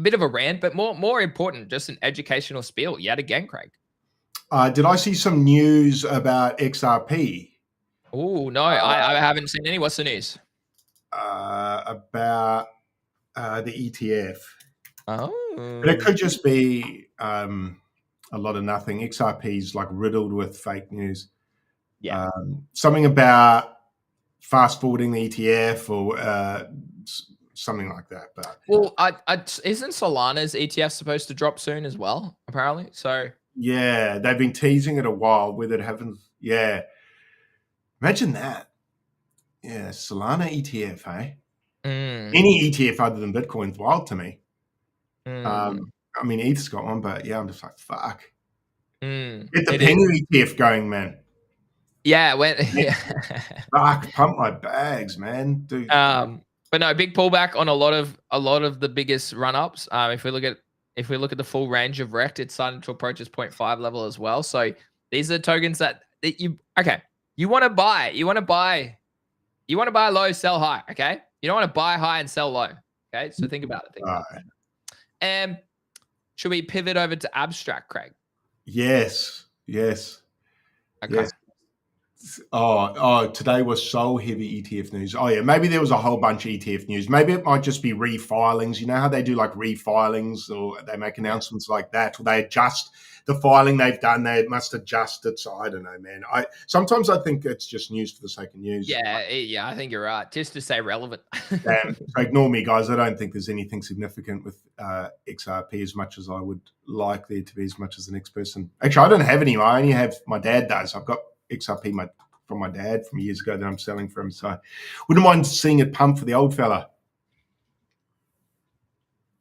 bit of a rant, but more important, just an educational spiel yet again, Craig. Did I see some news about XRP? Oh, no, I haven't seen any. What's the news? About the ETF. Oh. But it could just be a lot of nothing. XRP is like riddled with fake news. Yeah. Something about fast forwarding the ETF or something like that. But well, isn't Solana's ETF supposed to drop soon as well, apparently? So yeah, they've been teasing it a while with it having, yeah. Imagine that. Yeah, Solana ETF, hey? Any ETF other than Bitcoin's wild to me. I mean, ETH's got one, but yeah, I'm just like, fuck. Get the Pengu ETF going, man. Yeah, Fuck, pump my bags, man. Dude. But no, big pullback on a lot of the biggest run-ups. If we look at If we look at the full range of Rect, it's starting to approach its 0.5 level as well. So these are tokens that you want to buy. You want to buy low, sell high. Okay. You don't want to buy high and sell low. Okay. So think about it. And should we pivot over to abstract, Craig? Yes. Okay. Yes. Oh, today was so heavy ETF news. Oh yeah, maybe there was a whole bunch of ETF news. Maybe it might just be refilings. You know how they do like refilings, or they make announcements like that, or they adjust the filing they've done. They must adjust it. So I don't know, man. Sometimes I think it's just news for the sake of news. Yeah, I think you're right. Just to stay relevant. So ignore me, guys. I don't think there's anything significant with XRP as much as I would like there to be, as much as the next person. Actually, I don't have any. I only have, my dad does. I've got XRP from my dad from years ago that I'm selling for him. So wouldn't mind seeing it pump for the old fella.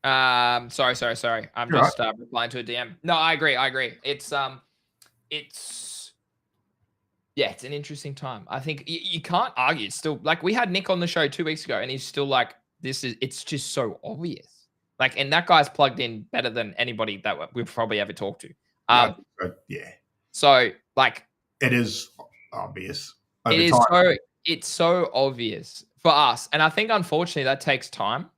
Sorry. I'm You're just replying to a DM. No, I agree. It's an interesting time. I think you can't argue. It's still like, we had Nick on the show 2 weeks ago, and he's still like, it's just so obvious. Like, and that guy's plugged in better than anybody that we've probably ever talked to. Yeah. So like, it is obvious. It's so obvious for us. And I think, unfortunately, that takes time.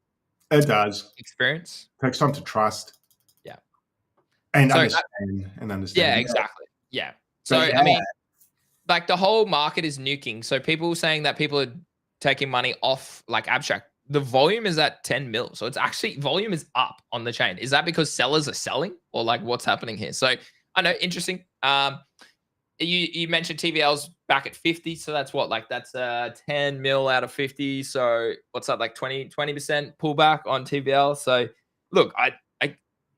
It does. Experience. It takes time to trust. Yeah. And understand. Yeah, exactly. Yeah. So, I mean, like, the whole market is nuking. So people saying that people are taking money off like abstract, the volume is at 10 mil. So it's actually, volume is up on the chain. Is that because sellers are selling, or like what's happening here? So I know, interesting. You mentioned TVL's back at 50. So that's what, like, that's 10 mil out of 50. So what's that, like 20% pullback on TVL? So look,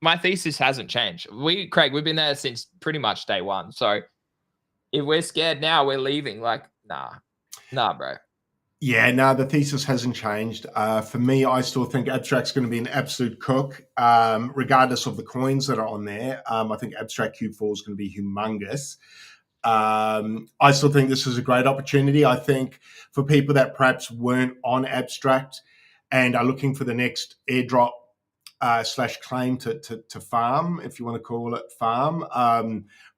my thesis hasn't changed. Craig, we've been there since pretty much day one. So if we're scared now, we're leaving. Like, nah, bro. Yeah, no, the thesis hasn't changed. For me, I still think abstract's going to be an absolute cook, regardless of the coins that are on there. I think abstract Q4 is going to be humongous. I still think this is a great opportunity. I think for people that perhaps weren't on abstract and are looking for the next airdrop / claim to farm, if you want to call it farm,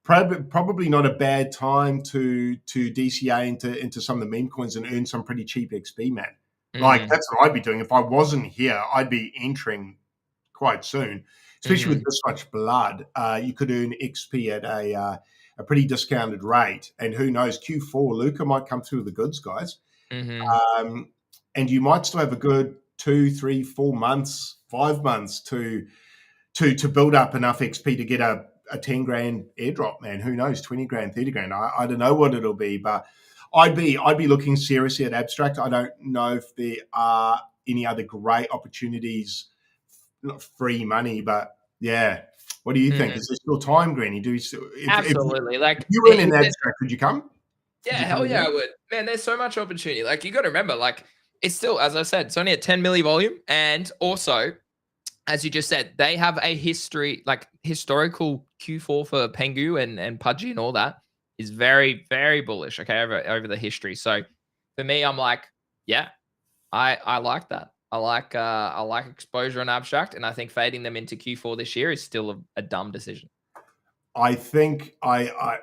probably not a bad time to DCA into some of the meme coins and earn some pretty cheap XP, man. Like, that's what I'd be doing. If I wasn't here, I'd be entering quite soon, especially with this much blood. You could earn XP at a pretty discounted rate. And who knows, Q4, Luca might come through the goods, guys. And you might still have a good 2, 3, 4 months, 5 months to build up enough XP to get a 10 grand airdrop, man. Who knows, 20 grand, 30 grand. I don't know what it'll be, but I'd be looking seriously at abstract. I don't know if there are any other great opportunities, not free money, but yeah. What do you think? Is there still time, Granny? Absolutely. If you were in abstract, would you come? Yeah, hell yeah, I would. Man, there's so much opportunity. Like, you got to remember, like, it's still, as I said, it's only at 10 milli volume. And also, as you just said, they have a historical Q4 for Pengu and Pudgy and all that is very, very bullish, okay, over the history. So for me, I'm like, yeah, I like that. I like exposure on abstract, and I think fading them into Q4 this year is still a dumb decision. I think I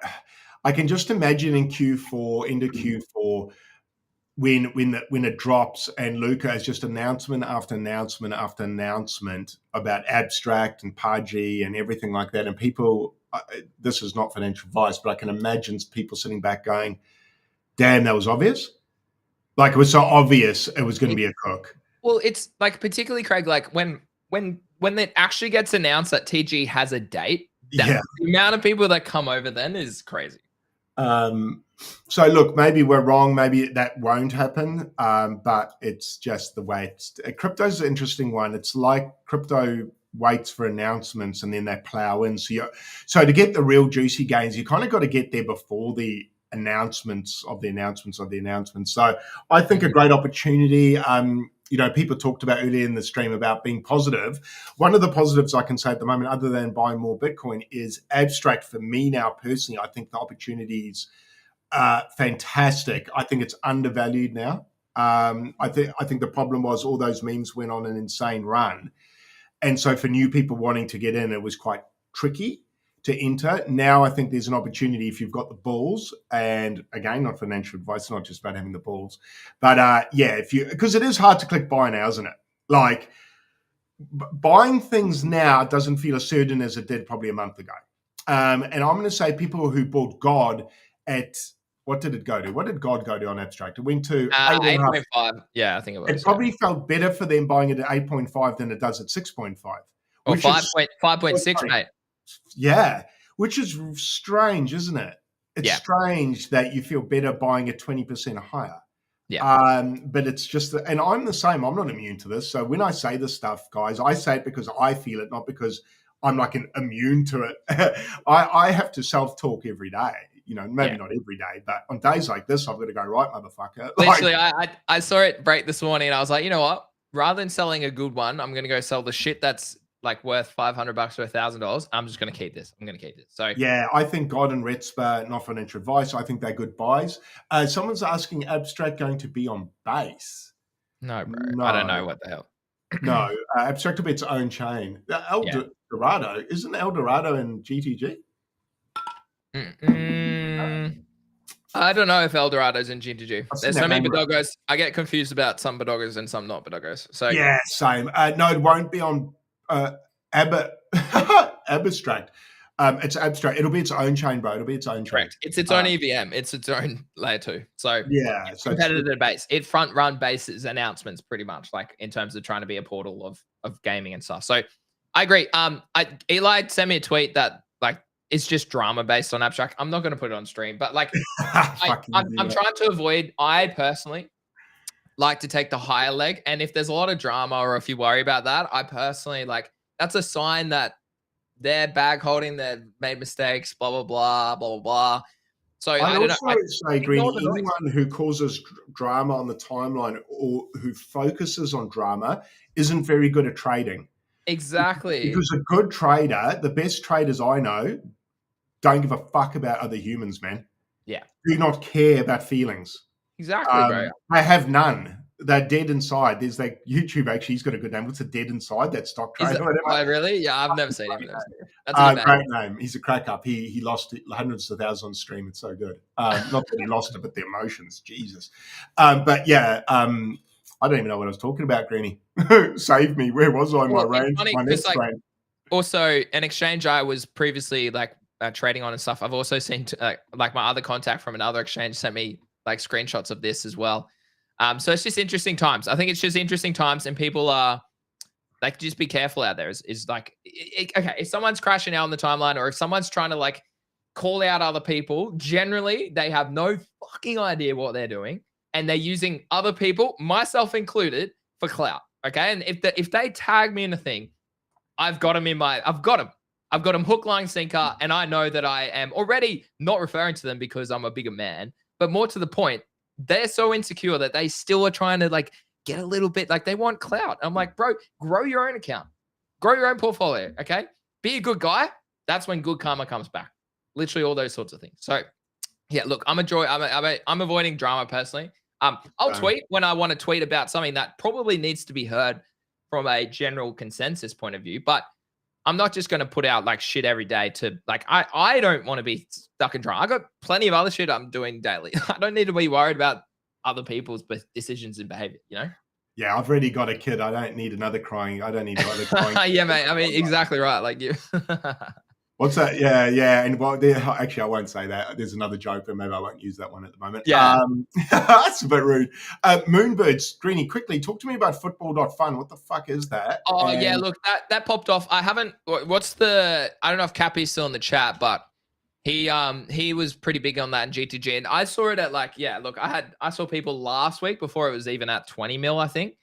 can just imagine in Q4, into Q4, when it drops and Luca has just announcement after announcement after announcement about abstract and Pudgy and everything like that, and people, this is not financial advice, but I can imagine people sitting back going, damn, that was obvious. Like, it was so obvious it was going to be a cook. Well, it's like, particularly, Craig, like when it actually gets announced that TG has a date, the amount of people that come over then is crazy. So look, maybe we're wrong. Maybe that won't happen. But it's just the way crypto's an interesting one. It's like crypto waits for announcements and then they plow in. So to get the real juicy gains, you kind of got to get there before the announcements of the announcements of the announcements. So I think a great opportunity. People talked about earlier in the stream about being positive. One of the positives I can say at the moment, other than buying more Bitcoin, is abstract. For me now, personally, I think the opportunities are fantastic. I think it's undervalued now. I think the problem was all those memes went on an insane run. And so for new people wanting to get in, it was quite tricky to enter. Now I think there's an opportunity if you've got the balls, and again, not financial advice, not just about having the balls, but because it is hard to click buy now, isn't it? Like buying things now doesn't feel as certain as it did probably a month ago. And I'm going to say people who bought God at, what did it go to? What did God go to on Abstract? It went to 8.5. Yeah, I think it was. It probably felt better for them buying it at 8.5 than it does at 6.5. Or 5.6, mate. Yeah, which is strange, isn't it? It's strange that you feel better buying it 20% higher. Yeah. But it's just, and I'm the same. I'm not immune to this. So when I say this stuff, guys, I say it because I feel it, not because I'm like immune to it. I have to self-talk every day. You know, maybe not every day, but on days like this, I've got to go, right, motherfucker. Literally, I saw it break this morning, and I was like, you know what? Rather than selling a good one, I'm going to go sell the shit that's like worth $500 or $1,000. I'm just going to keep this. I'm going to keep this. So yeah, I think God and Retzba, not financial advice. I think they're good buys. Someone's asking, Abstract going to be on base? No, bro. No. I don't know what the hell. No, Abstract will be its own chain. Dorado, isn't El Dorado in GTG? I don't know if Eldorado's in GTG. There's so many Badogos. I get confused about some Badogos and some not Badogos. So yeah, same. No, it won't be on Abstract. It's Abstract. It'll be its own chain, bro. It'll be its own chain. Correct. It's its own EVM. It's its own layer 2. So yeah, so competitive base. It front run bases announcements pretty much, like in terms of trying to be a portal of gaming and stuff. So I agree. Eli sent me a tweet that like it's just drama based on Abstract. I'm not going to put it on stream, but like I'm trying to avoid. I personally like to take the higher leg, and if there's a lot of drama or if you worry about that, I personally like that's a sign that they're bag holding, they've made mistakes, blah blah blah blah blah blah. So I don't know. Say, Greeny, anyone who causes drama on the timeline or who focuses on drama isn't very good at trading. Exactly. Because a good trader, the best traders I know, don't give a fuck about other humans, man. Yeah. Do not care about feelings. Exactly, bro. I have none. They're dead inside. There's like YouTube, actually, he's got a good name. What's a dead inside? That stock trader. Oh, really? Yeah, I've never seen him. That's a great name. He's a crack up. He lost hundreds of thousands on stream. It's so good. Not that he lost it, but the emotions. Jesus. But yeah, I don't even know what I was talking about, Greeny. Save me. Where was I in my range? My next range. Also, an exchange I was previously like trading on and stuff. I've also seen like my other contact from another exchange sent me like screenshots of this as well. So it's just interesting times. I think it's just interesting times, and people are like, just be careful out there. Is like, okay, if someone's crashing out on the timeline, or if someone's trying to like call out other people, generally they have no fucking idea what they're doing, and they're using other people, myself included, for clout. Okay, and if they tag me in a thing, I've got them hook, line, sinker, and I know that I am already not referring to them because I'm a bigger man, but more to the point, they're so insecure that they still are trying to like get a little bit, like they want clout. I'm like, bro, grow your own account, grow your own portfolio. Okay. Be a good guy. That's when good karma comes back. Literally all those sorts of things. So yeah, look, I'm avoiding drama personally. I'll tweet when I want to tweet about something that probably needs to be heard from a general consensus point of view, but I'm not just going to put out like shit every day to like, I don't want to be stuck in drama. I got plenty of other shit I'm doing daily. I don't need to be worried about other people's decisions and behavior, you know? Yeah, I've already got a kid. I don't need another crying. I don't need another crying. Yeah, mate. I mean, exactly right. Like you. What's that? Yeah. And well, actually, I won't say that. There's another joke, but maybe I won't use that one at the moment. Yeah. That's a bit rude. Moonbirds, Greeny, quickly, talk to me about football.fun. What the fuck is that? Oh, yeah, look, that popped off. I don't know if Cappy's still in the chat, but he was pretty big on that in GTG. And I saw it at like, yeah, look, I saw people last week before it was even at 20 mil, I think,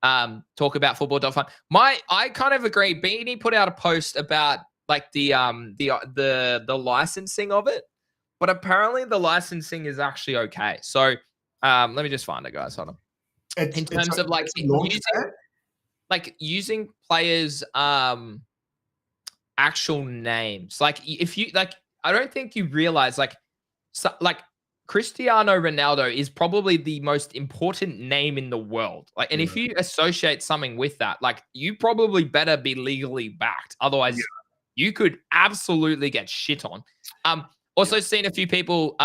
talk about football.fun. I kind of agree. Beanie put out a post about like the licensing of it, but apparently the licensing is actually okay. So let me just find it, guys. Hold on. In terms of like using players' actual names, like if you like, I don't think you realize like Cristiano Ronaldo is probably the most important name in the world. Like, and if you associate something with that, like, you probably better be legally backed. Otherwise, you could absolutely get shit on. Also seen a few people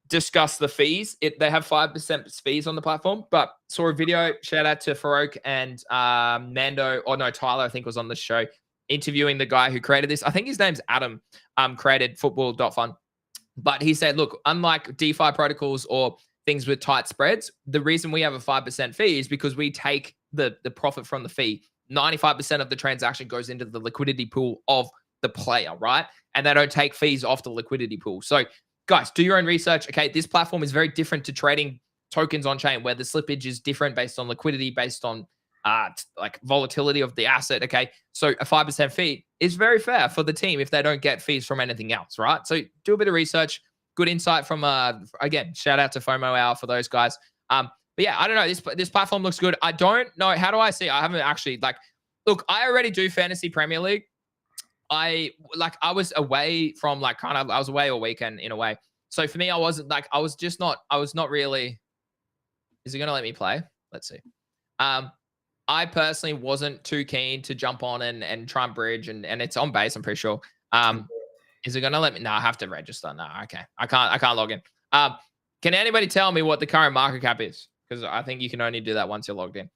discuss the fees. They have 5% fees on the platform, but saw a video, shout out to Farouk and Tyler, I think, was on the show, interviewing the guy who created this. I think his name's Adam, created football.fun. But he said, look, unlike DeFi protocols or things with tight spreads, the reason we have a 5% fee is because we take the profit from the fee. 95% of the transaction goes into the liquidity pool of the player, right? And they don't take fees off the liquidity pool. So, guys, do your own research. Okay, this platform is very different to trading tokens on chain, where the slippage is different based on liquidity, based on like volatility of the asset. Okay, so a 5% fee is very fair for the team if they don't get fees from anything else, right? So do a bit of research. Good insight from again, shout out to FOMO Hour for those guys. But yeah, I don't know. This platform looks good. I don't know, how do I see? I haven't actually, like, look, I already do fantasy Premier League. I was away from, like, I was away all weekend in a way. So for me, I was not really. Is he gonna let me play? Let's see. I personally wasn't too keen to jump on and try and bridge, and it's on base, I'm pretty sure. Is it gonna let me? No, I have to register. No, okay. I can't log in. Can anybody tell me what the current market cap is? Because I think you can only do that once you're logged in.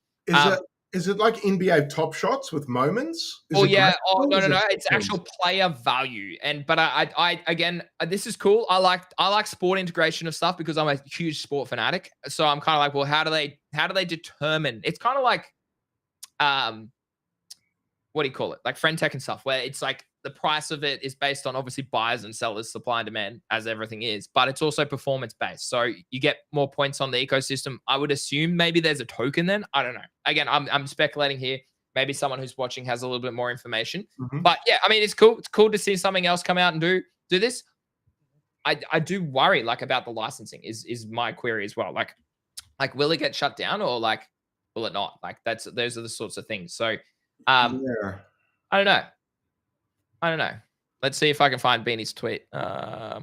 Is it like NBA Top Shots with moments? No. It's actual player value. But I again, this is cool. I like sport integration of stuff because I'm a huge sport fanatic. So I'm kind of like, well, how do they determine? It's kind of like, what do you call it? Like friend tech and stuff, where it's like the price of it is based on obviously buyers and sellers, supply and demand, as everything is, but it's also performance based. So you get more points on the ecosystem. I would assume maybe there's a token then. I don't know. Again, I'm speculating here. Maybe someone who's watching has a little bit more information. But yeah, I mean, it's cool. It's cool to see something else come out and do this. I do worry, like, about the licensing is my query as well. Like will it get shut down, or like will it not? Like those are the sorts of things. So I don't know. Let's see if I can find Beanie's tweet. What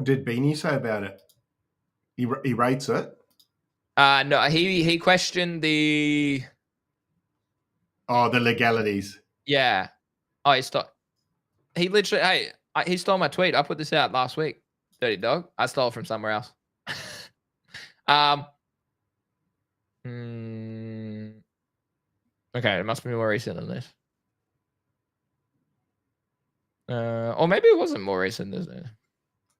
did Beanie say about it? He rates it. No, he questioned the legalities. Yeah. Oh, he literally, he stole my tweet. I put this out last week. Dirty dog. I stole it from somewhere else. Okay, it must be more recent than this. Or maybe it wasn't more recent, isn't it?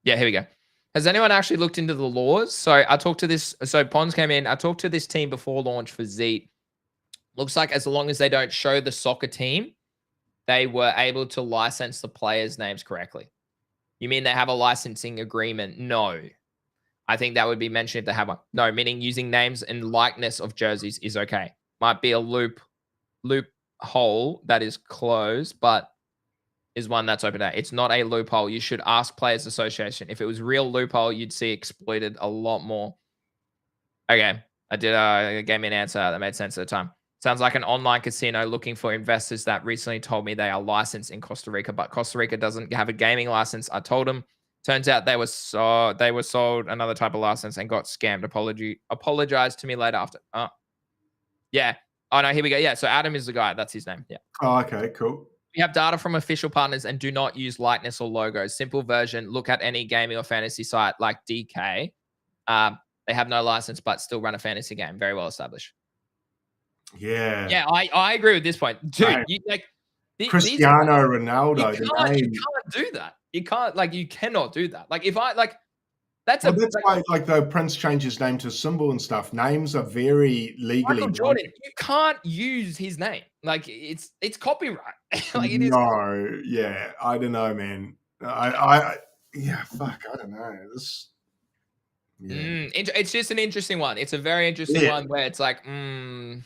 Yeah, here we go. Has anyone actually looked into the laws? So I talked to this. So Pons came in. I talked to this team before launch for Zeet. Looks like as long as they don't show the soccer team, they were able to license the players' names correctly. You mean they have a licensing agreement? No. I think that would be mentioned if they have one. No, meaning using names and likeness of jerseys is okay. Might be a loophole that is closed, but is one that's open out. It's not a loophole. You should ask Players Association. If it was real loophole, you'd see exploited a lot more. Okay. It gave me an answer that made sense at the time. Sounds like an online casino looking for investors that recently told me they are licensed in Costa Rica, but Costa Rica doesn't have a gaming license. I told them. Turns out they were sold another type of license and got scammed. Apologized to me later after. Oh. Yeah. Oh, no, here we go. Yeah, so Adam is the guy. That's his name. Yeah. Oh, okay, cool. We have data from official partners and do not use likeness or logos. Simple version, look at any gaming or fantasy site like DK. They have no license, but still run a fantasy game. Very well established. Yeah. Yeah, I agree with this point. Dude, right. Cristiano Ronaldo. You can't do that. You cannot do that. Like, if I, like, that's why, like, the Prince changed his name to symbol and stuff. Names are very legally. Michael Jordan, you can't use his name. Like, it's copyright. Like, it is. No, yeah, I don't know, man. Yeah, fuck, I don't know. It's just an interesting one. It's a very interesting one where it's like, I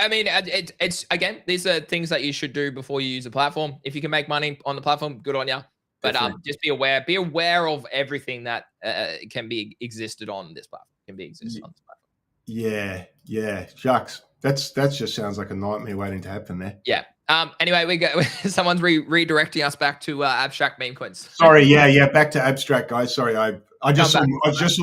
mean, it's again, these are things that you should do before you use a platform. If you can make money on the platform, good on you. But just be aware. Be aware of everything that can be existed on this platform. On this platform. Yeah, shucks. That just sounds like a nightmare waiting to happen there. Yeah. Anyway, we go. Someone's redirecting us back to abstract meme coins. Sorry, yeah, back to abstract, guys. Sorry, I just saw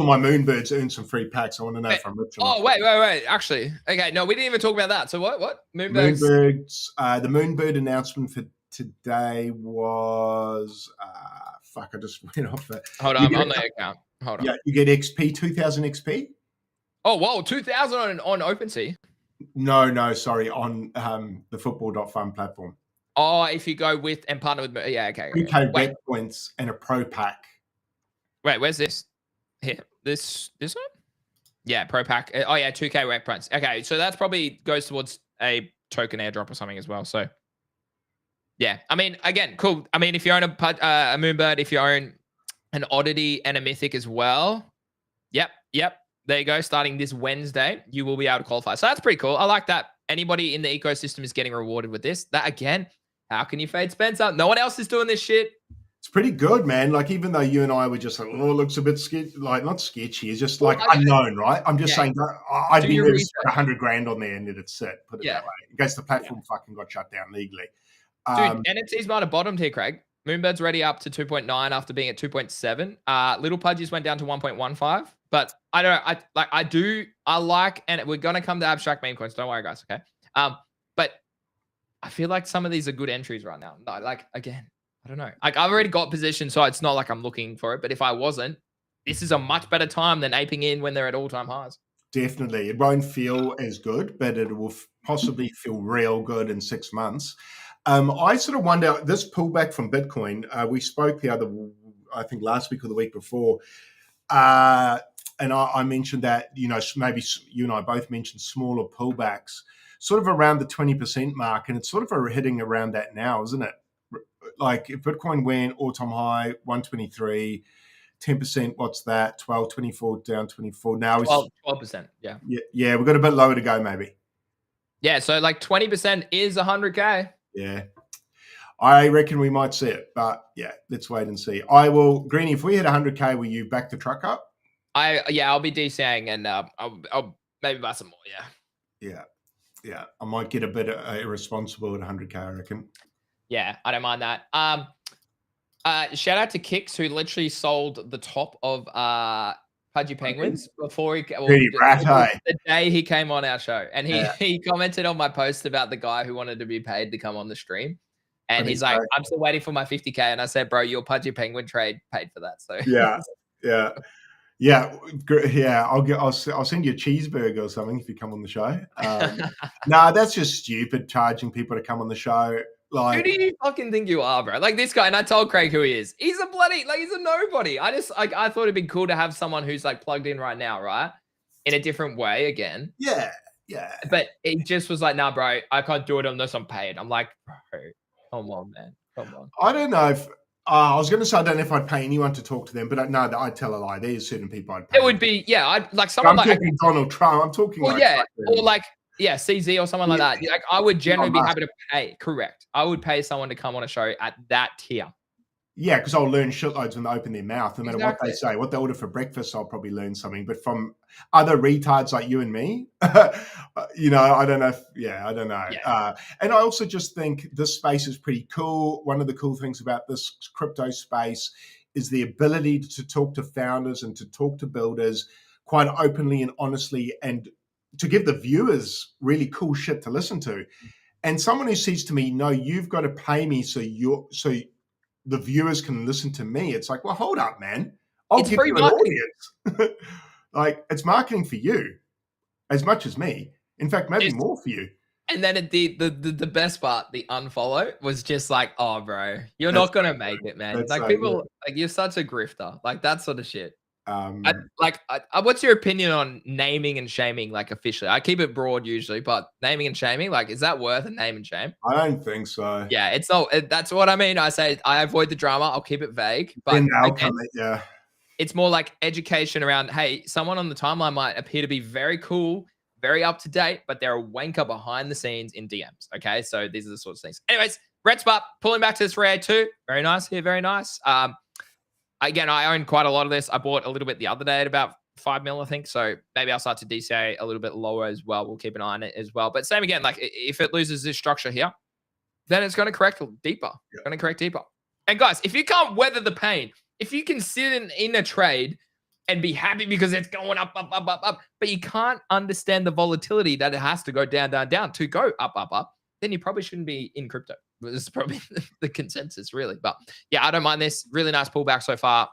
my moonbirds earn some free packs. I want to know if I'm rich or not. Oh, wait. Actually, okay, no, we didn't even talk about that. So what? Moonbirds. The moonbird announcement for today was fuck. I just went off it. Hold on, I'm on the account. Hold on. Yeah, you get XP, 2,000 XP. Oh, whoa, 2,000 on OpenSea. No, sorry, on the football.fun platform. Oh, if you go with and partner with, yeah, okay. 3K rep points and a pro pack. Wait, where's this? Here, this one? Yeah, pro pack. Oh yeah, 2K rep points. Okay, so that's probably goes towards a token airdrop or something as well. So yeah, I mean, again, cool. I mean, if you own a moonbird, if you own an oddity and a mythic as well, yep. There you go. Starting this Wednesday, you will be able to qualify. So that's pretty cool. I like that. Anybody in the ecosystem is getting rewarded with this. That again, how can you fade Spencer? No one else is doing this shit. It's pretty good, man. Like, even though you and I were just like, oh, it looks a bit sketchy, like not sketchy, it's just like unknown, right? I'm just saying that I'd be nervous to put 100 grand on there and let it sit, put it that way. In case the platform fucking got shut down legally. Dude, NFTs might have bottomed here, Craig. Moonbird's already up to 2.9 after being at 2.7. Little Pudgies went down to 1.15. But I like, and we're gonna come to abstract meme coins. Don't worry, guys. Okay. But I feel like some of these are good entries right now. Like, again, I don't know. Like, I've already got position, so it's not like I'm looking for it. But if I wasn't, this is a much better time than aping in when they're at all-time highs. Definitely, it won't feel as good, but it will possibly feel real good in 6 months. I sort of wonder, this pullback from Bitcoin, we spoke I think last week or the week before, and I mentioned that, maybe you and I both mentioned smaller pullbacks, sort of around the 20% mark, and it's sort of hitting around that now, isn't it? Like, if Bitcoin went all-time high, 123, 10%, what's that? 12, 24, down 24. Now 12%, yeah. Yeah, we've got a bit lower to go, maybe. Yeah, so like 20% is 100K. Yeah. I reckon we might see it, but yeah, let's wait and see. I will, Greenie, if we hit 100K, will you back the truck up? I'll be DCing and I'll maybe buy some more, Yeah. I might get a bit irresponsible at 100K, I reckon. Yeah, I don't mind that. Shout out to Kix, who literally sold the top of Pudgy Penguins before the day he came on our show. And he commented on my post about the guy who wanted to be paid to come on the stream. And he's like, I'm still waiting for my 50K. And I said, bro, your Pudgy Penguin trade paid for that. So yeah. I'll send you a cheeseburger or something if you come on the show. No, that's just stupid, charging people to come on the show. Like, who do you fucking think you are, bro? Like, this guy, and I told Craig who he is. He's a nobody. I thought it'd be cool to have someone who's like plugged in right now, right? In a different way again. Yeah. But it just was like, nah, bro, I can't do it unless I'm paid. I'm like, bro, come on, man. Come on. I don't know if I was going to say, I don't know if I'd pay anyone to talk to them, but no, I'd tell a lie. There's certain people I'd pay. It would be, I'd like someone I'm talking Donald Trump. I'm talking or like CZ or someone like that. Like, I would generally be happy to pay. Correct. I would pay someone to come on a show at that tier. Yeah, because I'll learn shitloads when they open their mouth. No matter what they say, what they order for breakfast, I'll probably learn something. But from other retards like you and me, I don't know. I don't know. Yeah. And I also just think this space is pretty cool. One of the cool things about this crypto space is the ability to talk to founders and to talk to builders quite openly and honestly, and to give the viewers really cool shit to listen to. And someone who says to me, no, you've got to pay me so the viewers can listen to me. It's like, well, hold up, man. I'll give you an audience. Like, it's marketing for you as much as me. In fact, maybe more for you. And then the best part, the unfollow, was just like, oh, bro, you're not going to make it, man. Like, people, like, you're such a grifter. Like, that sort of shit. What's your opinion on naming and shaming, like, officially? I keep it broad usually, but naming and shaming, like, is that worth a name and shame? I don't think so. Yeah, it's not. That's what I mean. I say I avoid the drama. I'll keep it vague. But it's more like education around, hey, someone on the timeline might appear to be very cool, very up to date, but they're a wanker behind the scenes in DMs. Okay, so these are the sorts of things. Anyways, Red Spot pulling back to this 382. Very nice here. Very nice. Again, I own quite a lot of this. I bought a little bit the other day at about 5 mil, I think. So maybe I'll start to DCA a little bit lower as well. We'll keep an eye on it as well. But same again, like, if it loses this structure here, then it's going to correct deeper. Yeah. Going to correct deeper. And guys, if you can't weather the pain, if you can sit in a trade and be happy because it's going up, up, up, up, up, but you can't understand the volatility that it has to go down, down, down to go up, up, up, then you probably shouldn't be in crypto. This is probably the consensus, really. But yeah, I don't mind this. Really nice pullback so far.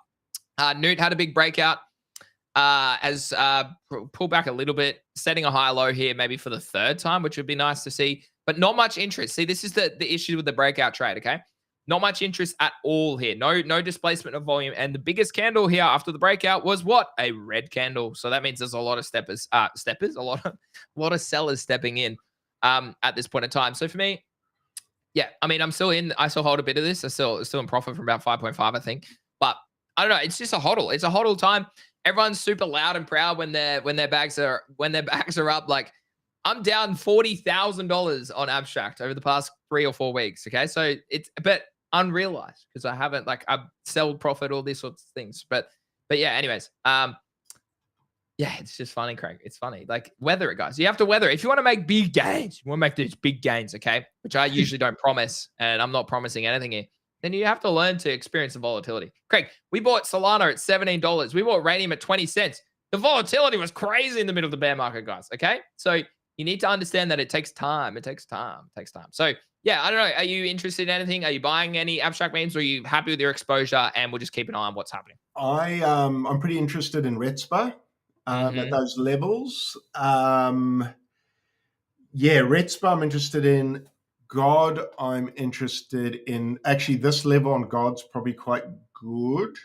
Newt had a big breakout. As pull back a little bit, setting a high low here, maybe for the third time, which would be nice to see, but not much interest. See, this is the issue with the breakout trade, okay? Not much interest at all here. No displacement of volume. And the biggest candle here after the breakout was what? A red candle. So that means there's a lot of a lot of sellers stepping in at this point in time. So for me, yeah, I mean, I'm still in. I still hold a bit of this. I'm still in profit from about 5.5, I think. But I don't know. It's just a hodl. It's a hodl time. Everyone's super loud and proud when their bags are up. Like, I'm down $40,000 on abstract over the past 3 or 4 weeks. Okay, so it's a bit unrealized because I haven't I've sold profit, all these sorts of things. But yeah, anyways, yeah, it's just funny, Craig. It's funny. Like, weather it, guys. You have to weather it. If you want to make big gains, you want to make these big gains, okay? Which I usually don't promise, and I'm not promising anything here. Then you have to learn to experience the volatility. Craig, we bought Solana at $17. We bought Radium at 20 cents. The volatility was crazy in the middle of the bear market, guys, okay? So you need to understand that it takes time. It takes time. So, yeah, I don't know. Are you interested in anything? Are you buying any abstract memes, or are you happy with your exposure, and we'll just keep an eye on what's happening? I'm pretty interested in RETSPA at those levels. Yeah, RETSPA I'm interested in. God, I'm interested in. Actually, this level on God's probably quite good.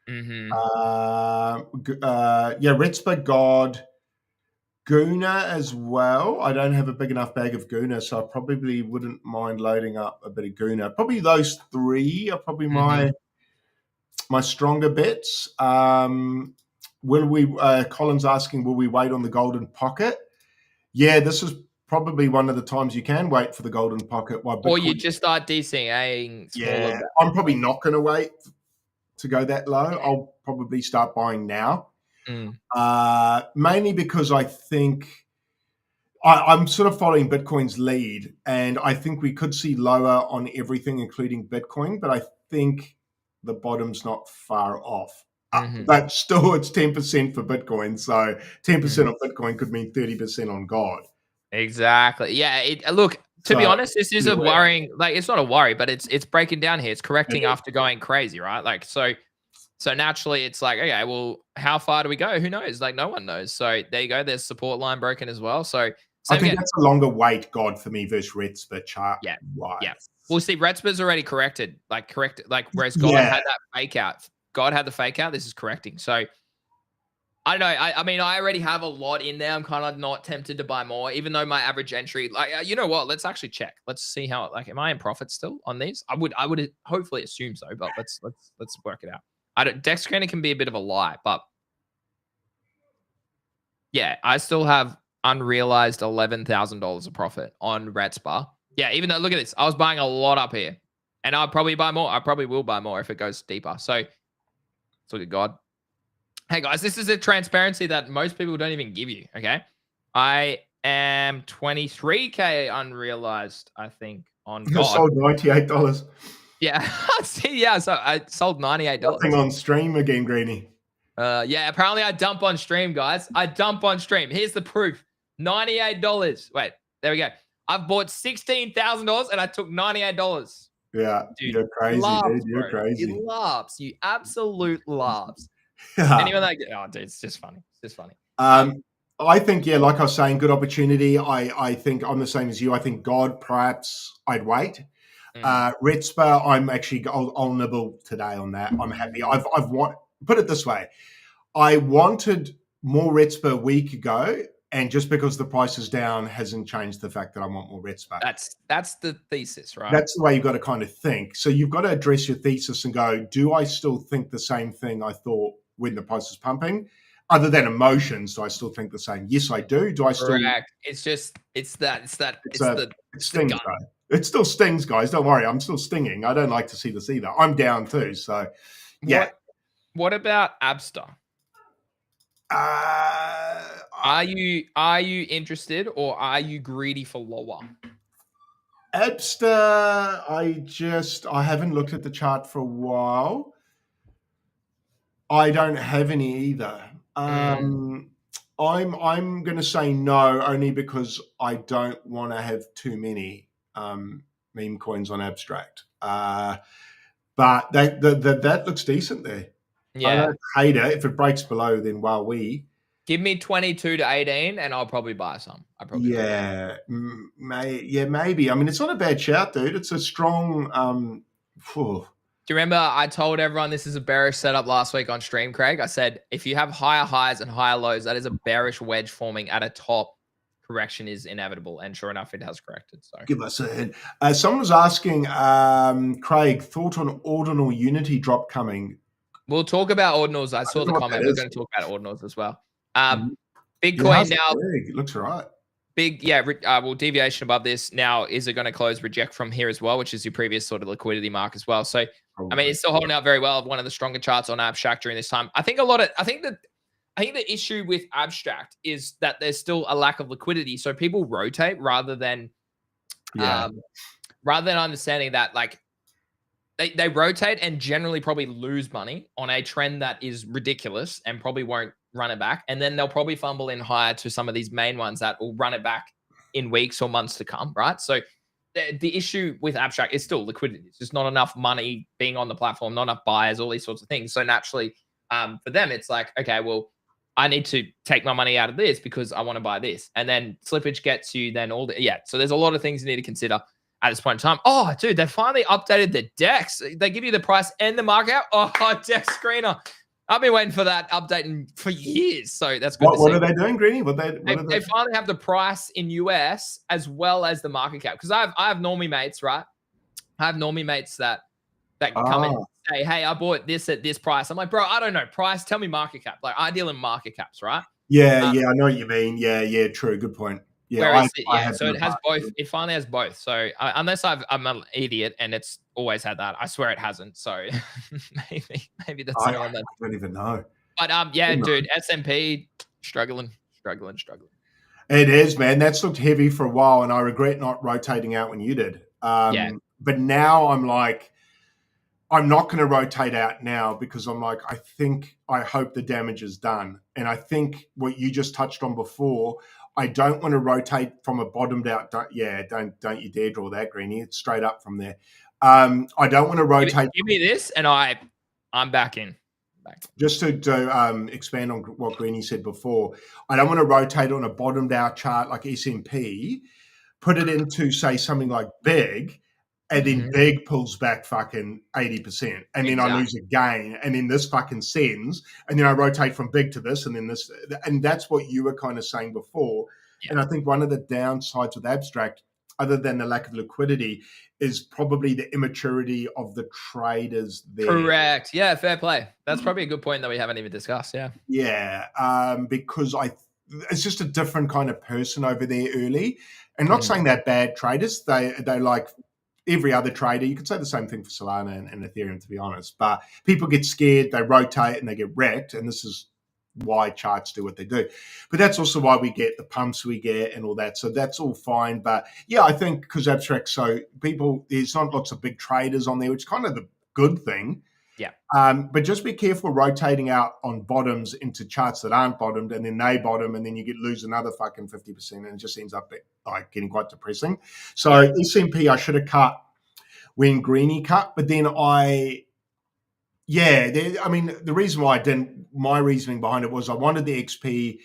Yeah, RETSPA, God, Guna as well. I don't have a big enough bag of Guna, so I probably wouldn't mind loading up a bit of Guna. Probably those 3 are probably my stronger bets. Will we? Colin's asking, will we wait on the golden pocket? Yeah, this is probably one of the times you can wait for the golden pocket. Or you just start DCAing smaller. Yeah, I'm probably not going to wait to go that low. I'll probably start buying now. Mainly because I think I'm sort of following Bitcoin's lead, and I think we could see lower on everything, including Bitcoin, but I think the bottom's not far off. But still, it's 10% for Bitcoin. So 10% on Bitcoin could mean 30% on God. Exactly. Yeah. Look, to be honest, this is a worrying. Like, it's not a worry, but it's breaking down here. It's correcting after going crazy, right? Like, so naturally, it's like, okay, well, how far do we go? Who knows? Like, no one knows. So there you go. There's support line broken as well. So I think that's a longer wait, God, for me versus RETSPA chart. Yeah. Yeah. Well, see, RETSPA's already corrected. Whereas God had that fake out. God had the fake out. This is correcting. So I don't know. I mean, I already have a lot in there. I'm kind of not tempted to buy more, even though my average entry, you know what? Let's actually check. Let's see how, am I in profit still on these? I would hopefully assume so, but let's work it out. Dex scanning can be a bit of a lie, but yeah, I still have unrealized $11,000 of profit on RETSPA. Yeah, even though, look at this, I was buying a lot up here, and I'll probably buy more. I probably will buy more if it goes deeper. So let's look at God. Hey guys, this is a transparency that most people don't even give you. Okay, I am 23K unrealized, I think, on God. I sold $98. Yeah, see, yeah. So I sold $98. Nothing on stream again, Greeny. Yeah, apparently I dump on stream, guys. I dump on stream. Here's the proof: $98. Wait, there we go. I've bought $16,000 and I took $98. Yeah, dude, you're crazy, dude. You're crazy. You laughs. You absolute laughs. Anyone dude, it's just funny. It's just funny. I think, yeah, like I was saying, good opportunity. I think I'm the same as you. I think God, perhaps I'd wait. RETSPA, I'm actually, I'll nibble today on that. I'm happy. Put it this way. I wanted more RETSPA a week ago, and just because the price is down hasn't changed the fact that I want more RETSPA. That's the thesis, right? That's the way you've got to kind of think. So you've got to address your thesis and go, do I still think the same thing I thought when the price was pumping? Other than emotions, do I still think the same? Yes, I do. Do I still? Correct. It stings, guys. It still stings, guys. Don't worry. I'm still stinging. I don't like to see this either. I'm down too. So, yeah. What about Abster? Are you interested, or are you greedy for lower? Abster, I haven't looked at the chart for a while. I don't have any either. I'm going to say no, only because I don't want to have too many meme coins on Abstract. But that looks decent there. Yeah. I don't hate it. If it breaks below, then give me 22 to 18, and I'll probably buy some. Maybe. I mean, it's not a bad shout, dude. It's a strong. Do you remember I told everyone this is a bearish setup last week on stream, Craig? I said, if you have higher highs and higher lows, that is a bearish wedge forming at a top. Correction is inevitable. And sure enough, it has corrected. So give us a hint. Someone was asking, Craig, thought on ordinal Unity drop coming. We'll talk about ordinals. I saw the comment. We're going to talk about ordinals as well. Bitcoin now. It looks right. Big, well, deviation above this now. Is it going to close reject from here as well, which is your previous sort of liquidity mark as well? So, I mean, it's still holding out very well. One of the stronger charts on Abstract during this time. I think the issue with Abstract is that there's still a lack of liquidity. So people rotate rather than understanding that like they rotate and generally probably lose money on a trend that is ridiculous and probably won't run it back. And then they'll probably fumble in higher to some of these main ones that will run it back in weeks or months to come, right? So the issue with Abstract is still liquidity. It's just not enough money being on the platform, not enough buyers, all these sorts of things. So naturally, for them, it's like, okay, well, I need to take my money out of this because I want to buy this. And then slippage gets you then so there's a lot of things you need to consider at this point in time. Oh, dude, they finally updated the DEX. They give you the price and the market. Oh, DEX screener. I've been waiting for that update for years. So that's good. What are they doing, Greeny? They finally have the price in US as well as the market cap. Because I have normie mates, right? I have normie mates that come in and say, hey, I bought this at this price. I'm like, bro, I don't know price. Tell me market cap. Like I deal in market caps, right? Yeah, I know what you mean. Yeah, true. Good point. Yeah, so it has both. It finally has both. So unless I'm an idiot and it's always had that, I swear it hasn't. So maybe that's the one that I don't even know. But dude, S&P struggling. It is, man. That's looked heavy for a while, and I regret not rotating out when you did. But now I'm like, I'm not going to rotate out now because I'm like, I hope the damage is done. And I think what you just touched on before, I don't want to rotate from a bottomed out. Don't you dare draw that, Greeny. It's straight up from there. I don't want to rotate. Give me this, and I'm back in. Just to expand on what Greeny said before, I don't want to rotate on a bottomed out chart like S&P, put it into say something like big, and then big pulls back fucking 80%, and then I lose again, and then this fucking sends, and then I rotate from big to this, and then this, and that's what you were kind of saying before. Yeah. And I think one of the downsides with Abstract, other than the lack of liquidity, is probably the immaturity of the traders there. Correct. Yeah, fair play. That's probably a good point that we haven't even discussed. Yeah. Yeah, because it's just a different kind of person over there early, and not saying they're bad traders. They like every other trader. You could say the same thing for Solana and Ethereum, to be honest. But people get scared, they rotate, and they get wrecked. And this is why charts do what they do. But that's also why we get the pumps we get and all that. So that's all fine. But yeah, I think because Abstract, so there's not lots of big traders on there, which is kind of the good thing. Yeah. But just be careful rotating out on bottoms into charts that aren't bottomed, and then they bottom, and then you lose another fucking 50%, and it just ends up like getting quite depressing. So S&P I should have cut when Greeny cut, but then the reason why I didn't, my reasoning behind it was I wanted the XP.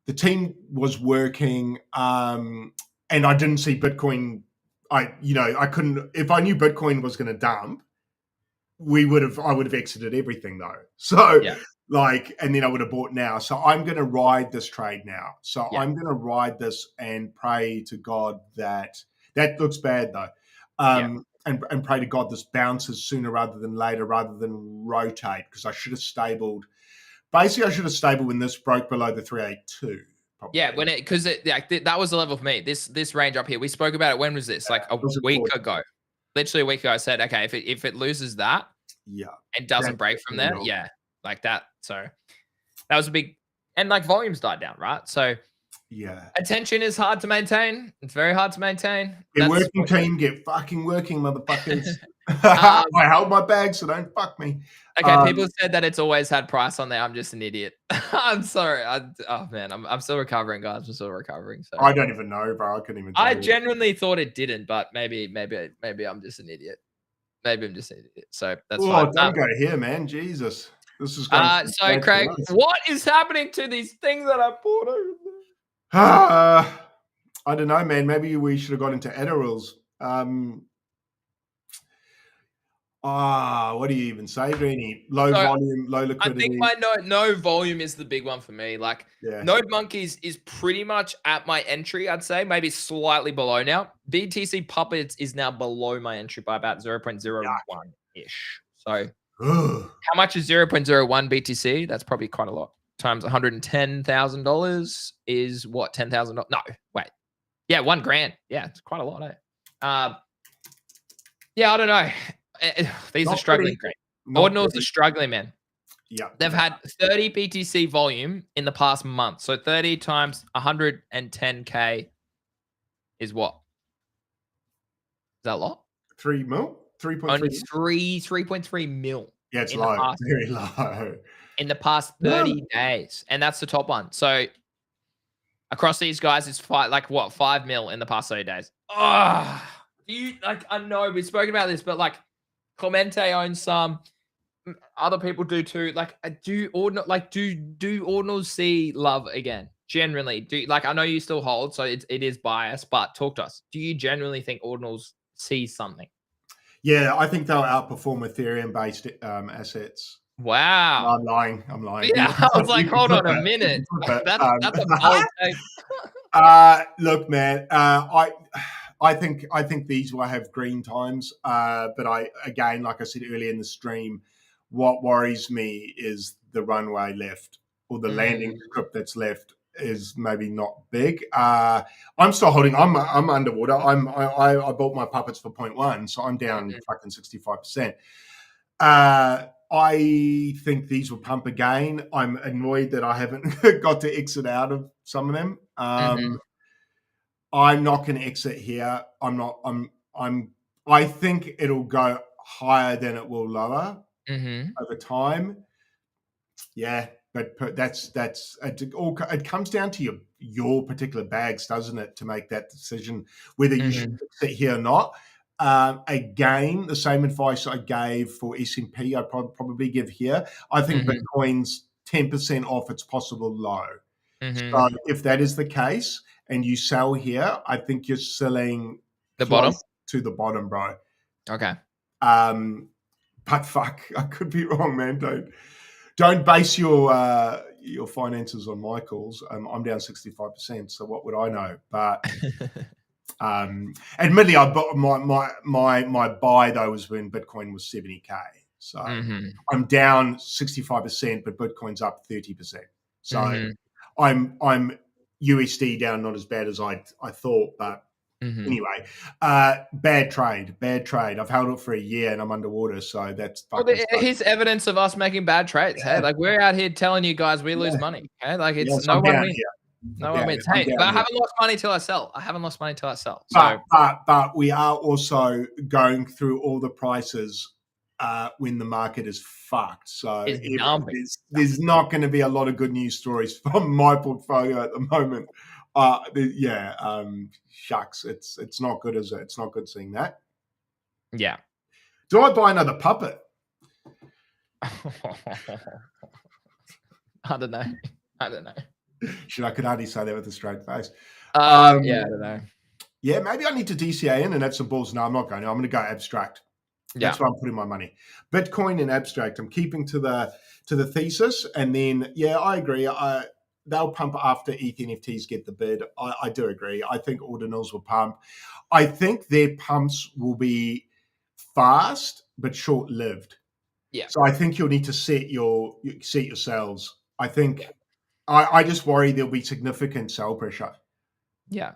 The team was working, and I didn't see Bitcoin. I couldn't, if I knew Bitcoin was going to dump, I would have exited everything though. So and then I would have bought now. So I'm going to ride this trade now. So I'm going to ride this and pray to God that looks bad though. And pray to God this bounces sooner rather than later, rather than rotate, because I should have stabled. Basically, I should have stabled when this broke below the 382. Probably. Yeah, because that was the level for me. This range up here, we spoke about it. When was this? Like a week ago. Literally a week ago, I said, okay, if it loses that, and doesn't break from there, like that. So that was a big, and like volumes died down, right? So Yeah. Attention is hard to maintain. It's very hard to maintain. Get That's working, team. Get fucking working, motherfuckers. I held my bag, so don't fuck me. Okay, people said that it's always had price on there. I'm just an idiot. I'm sorry. Oh man, I'm still recovering, guys. I'm still recovering. So I don't even know, bro. I couldn't even tell I you. genuinely thought it didn't, but maybe I'm just an idiot. Maybe I'm just an idiot. So that's Oh, fine. don't go here, man. Jesus. This is going So Craig, what is happening to these things that I bought over there? I don't know, man. Maybe we should have got into Adderalls. What do you even say, Greeny? Low volume, low liquidity. I think no volume is the big one for me. Like Node Monkeys is pretty much at my entry, I'd say, maybe slightly below now. BTC Puppets is now below my entry by about 0.01-ish. So how much is 0.01 BTC? That's probably quite a lot. Times $110,000 is what? $10,000? No, wait. Yeah, $1,000. Yeah, it's quite a lot, eh? Yeah, I don't know. These are struggling, great. Ordinals are struggling, man. Yeah. They've had 30 BTC volume in the past month. So 30 times 110K is what? Is that a lot? 3 mil? 3.3 Only 3.3 mil. Yeah, it's low. Very low. In the past 30 days. And that's the top one. So across these guys, it's 5 mil in the past 30 days. Oh, I know we've spoken about this, but like Clemente owns some. Other people do too. Like, do ordinals see love again? Generally, I know you still hold, so it is biased, but talk to us. Do you generally think ordinals see something? Yeah, I think they'll outperform Ethereum-based assets. Wow. No, I'm lying. Yeah, I was like, hold on a minute. That's a bold take. Look, man, I think these will have green times. But like I said earlier in the stream, what worries me is the runway left, or the landing script that's left is maybe not big. I'm still holding. I'm underwater. I bought my puppets for 0.1, so I'm down fucking 65%. I think these will pump again. I'm annoyed that I haven't got to exit out of some of them. I'm not going to exit here. I think it'll go higher than it will lower over time. Yeah, but it comes down to your particular bags, doesn't it, to make that decision whether you should exit here or not. Again, the same advice I gave for S&P, I'd probably give here. I think Bitcoin's 10% off its possible low. So if that is the case and you sell here, I think you're selling the bottom to the bottom, bro. Okay. But fuck, I could be wrong, man. Don't base your finances on my calls. I'm down 65%, so what would I know? But admittedly, I bought my buy though was when Bitcoin was 70K. So I'm down 65%, but Bitcoin's up 30%. So I'm USD down, not as bad as I thought, but anyway, bad trade. I've held it for a year and I'm underwater, so that's here's evidence of us making bad trades. Hey, like we're out here telling you guys we lose money. Okay, like it's no one wins. No one wins. Hey, but I haven't lost money till I sell. So. But we are also going through all the prices when the market is fucked. So there's not going to be a lot of good news stories from my portfolio at the moment. Shucks, it's not good, is it? It's not good seeing that. Yeah. Do I buy another puppet? I don't know. I could hardly say that with a straight face. I don't know. Yeah, maybe I need to DCA in and have some balls. No, I'm not going to. I'm going to go abstract. That's where I'm putting my money. Bitcoin and abstract. I'm keeping to the thesis, and then I agree. They'll pump after ETH NFTs get the bid. I do agree. I think ordinals will pump. I think their pumps will be fast but short-lived. Yeah. So I think you'll need to set your sales. I think I just worry there'll be significant sell pressure. Yeah.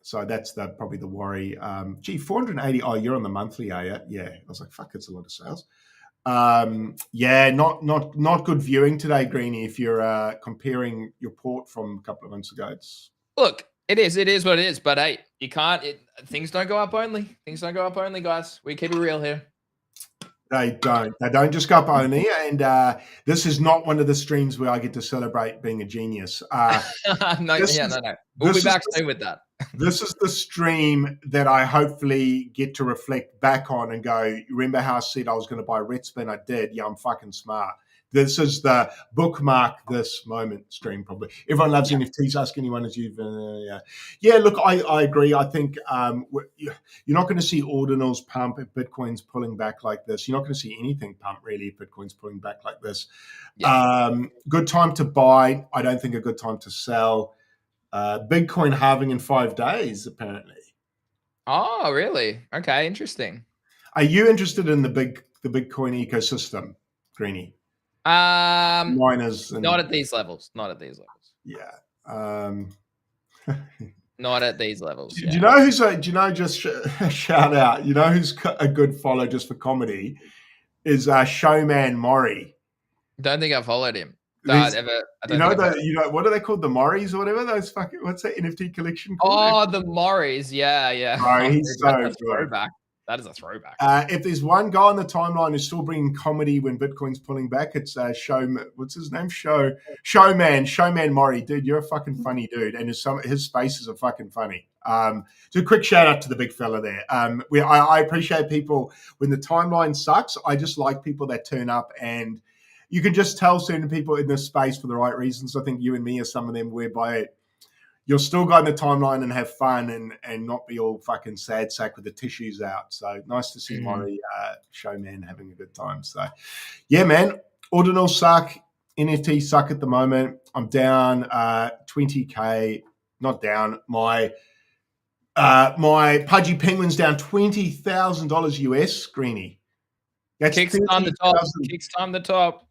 So that's probably the worry. 480. Oh, you're on the monthly, are you? Yeah. I was like, fuck, it's a lot of sales. Yeah, not good viewing today, Greenie. If you're comparing your port from a couple of months ago, look, it is what it is. But hey, you can't. Things don't go up only. Things don't go up only, guys. We keep it real here. They don't. They don't just go up only. And this is not one of the streams where I get to celebrate being a genius. No. We'll be back soon with that. This is the stream that I hopefully get to reflect back on and go, remember how I said I was going to buy Red Spin? I did. Yeah, I'm fucking smart. This is the bookmark this moment stream, probably. Everyone loves NFTs. Ask anyone as you've... yeah, look, I agree. I think you're not going to see ordinals pump if Bitcoin's pulling back like this. You're not going to see anything pump, really, if Bitcoin's pulling back like this. Yeah. Good time to buy. I don't think a good time to sell. Bitcoin halving in 5 days, apparently. Oh, really? Okay, interesting. Are you interested in the Bitcoin ecosystem, Greenie? Miners and... not at these levels. Not at these levels. Yeah. Not at these levels. Do you know who's just shout out? You know who's a good follow just for comedy is Showman Mori. Don't think I followed him. What are they called? The Moris or whatever? Those fucking, what's that NFT collection called? Oh, the Moris. Yeah. Oh, he's so good. Throwback. That is a throwback. If there's one guy on the timeline who's still bringing comedy when Bitcoin's pulling back, it's what's his name? Showman Mori. Dude, you're a fucking funny dude, and his faces are fucking funny. So a quick shout out to the big fella there. I appreciate people when the timeline sucks. I just like people that turn up, and you can just tell certain people in this space for the right reasons. I think you and me are some of them, whereby you'll still go in the timeline and have fun and not be all fucking sad sack with the tissues out. So nice to see Maury Showman having a good time. So yeah, man, ordinals suck, NFTs suck at the moment. I'm down 20K, not down. My Pudgy Penguin's down $20,000 US, Greenie. That's Kicks on the top.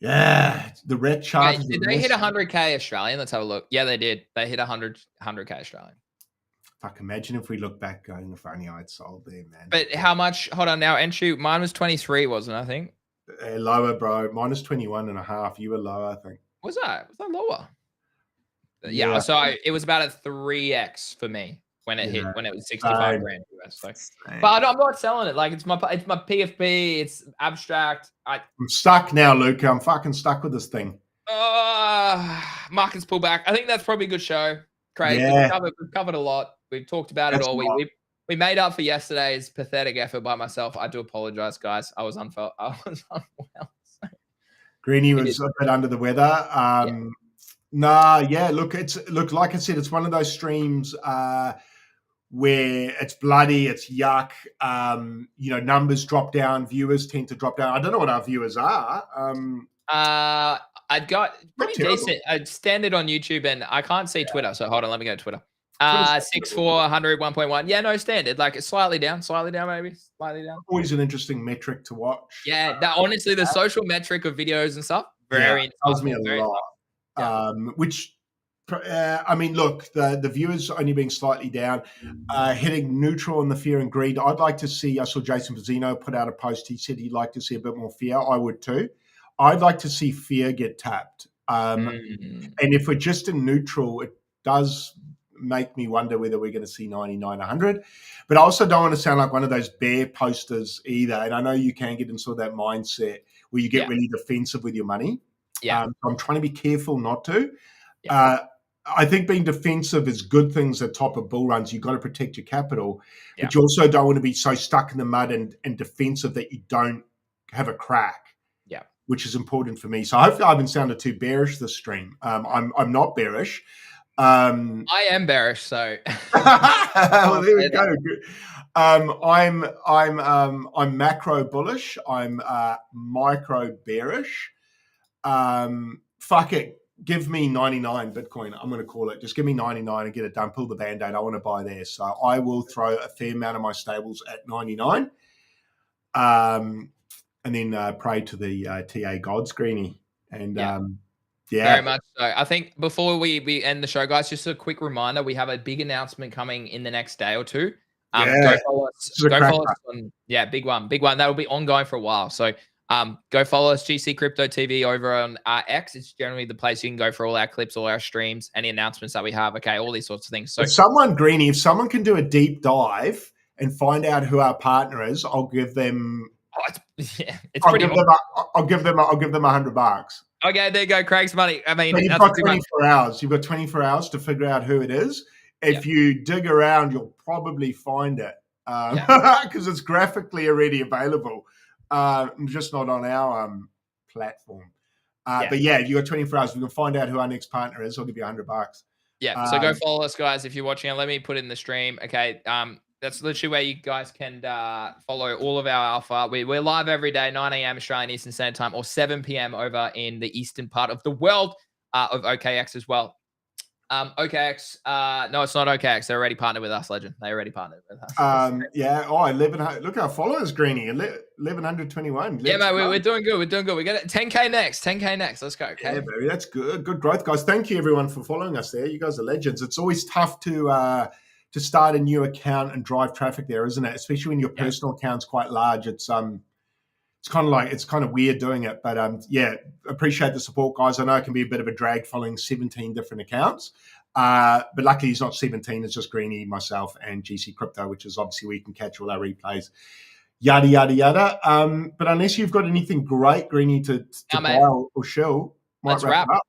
Yeah, the red chart. Did they hit 100K Australian? Let's have a look. Yeah, they did. They hit 100K Australian. Fuck, imagine if we look back going, if only I'd sold there, man. But how much? Hold on now. Entry, mine was 23, wasn't it, I think? Lower, bro. Mine is 21.5. You were lower, I think. Was that lower? Yeah, so it was about a 3x for me when it hit, when it was 65 grand US. So. But I'm not selling it. Like it's my PFP. It's abstract. I'm stuck now, Luca. I'm fucking stuck with this thing. Markets pull back. I think that's probably a good show. Craig, we've covered a lot. We've talked about it all. We made up for yesterday's pathetic effort by myself. I do apologize, guys. I was unwell. Greenie was a bit under the weather. Look, like I said, it's one of those streams where it's bloody, it's yuck. Numbers drop down, viewers tend to drop down. I don't know what our viewers are. I got pretty decent standard on YouTube, and I can't see Twitter. So hold on, let me go to Twitter. 6,400, 1.1. Yeah, no, standard. Like it's slightly down, maybe. Slightly down. Always an interesting metric to watch. Yeah, honestly, the social metric of videos and stuff, tells me a lot. Look, the viewers only being slightly down, hitting neutral on the fear and greed. I'd like to see, I saw Jason Pizzino put out a post. He said he'd like to see a bit more fear. I would too. I'd like to see fear get tapped. And if we're just in neutral, it does make me wonder whether we're going to see 99, 100. But I also don't want to sound like one of those bear posters either. And I know you can get into that mindset where you get really defensive with your money. Yeah. I'm trying to be careful not to. I think being defensive is good things at top of bull runs. You've got to protect your capital, but you also don't want to be so stuck in the mud and defensive that you don't have a crack. Yeah, which is important for me. So hopefully I haven't sounded too bearish this stream. I'm not bearish. I am bearish. So well, there we go. I'm macro bullish. I'm micro bearish. Fuck it. Give me 99 Bitcoin. I'm going to call it. Just give me 99 and get it done. Pull the Band-Aid. I want to buy there. So I will throw a fair amount of my stables at 99. And then pray to the TA gods, Greenie. And very much so. I think before we end the show, guys, just a quick reminder, we have a big announcement coming in the next day or two. Go follow us. Go follow us on, big one. That'll be ongoing for a while. So go follow us, GC Crypto TV, over on X. It's generally the place you can go for all our clips, all our streams, any announcements that we have. Okay, all these sorts of things. So if someone can do a deep dive and find out who our partner is, I'll give them. I'll give them $100. Okay, there you go, Craig's money. I mean, so you've got 24 hours. You've got 24 hours to figure out who it is. If you dig around, you'll probably find it because it's graphically already available, just not on our platform. But if you got 24 hours, we can find out who our next partner is. I'll give you $100. Yeah. So go follow us, guys, if you're watching. And let me put it in the stream. Okay. That's literally where you guys can follow all of our alpha. We're live every day, 9 a.m. Australian Eastern Standard Time, or 7 p.m. over in the eastern part of the world of OKX as well. OKX, no, it's not OKX. They're already partnered with us, Legend. They already partnered with us. 1100. Look at our followers, Greeny. 1121. Yeah, mate, we're doing good. We're doing good. We got it. 10K next. 10K next. Let's go. Okay? Yeah, baby, that's good. Good growth, guys. Thank you, everyone, for following us there. You guys are legends. It's always tough to start a new account and drive traffic there, isn't it? Especially when your personal account's quite large. It's kind of weird doing it, but appreciate the support, guys. I know it can be a bit of a drag following 17 different accounts, but luckily it's not 17. It's just Greeny, myself, and GC Crypto, which is obviously where you can catch all our replays. Yada yada yada. But unless you've got anything great, Greeny, to buy or show, let's wrap up.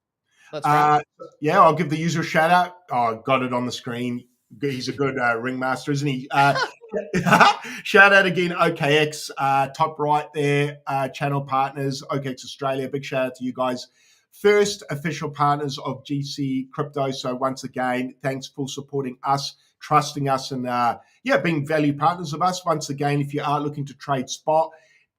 Let's wrap. Yeah, I'll give the user a shout out. Oh, got it on the screen. He's a good ringmaster, isn't he? Shout out again, OKX, top right there, channel partners, OKX Australia. Big shout out to you guys. First official partners of GC Crypto. So once again, thanks for supporting us, trusting us, and being value partners of us. Once again, if you are looking to trade spot,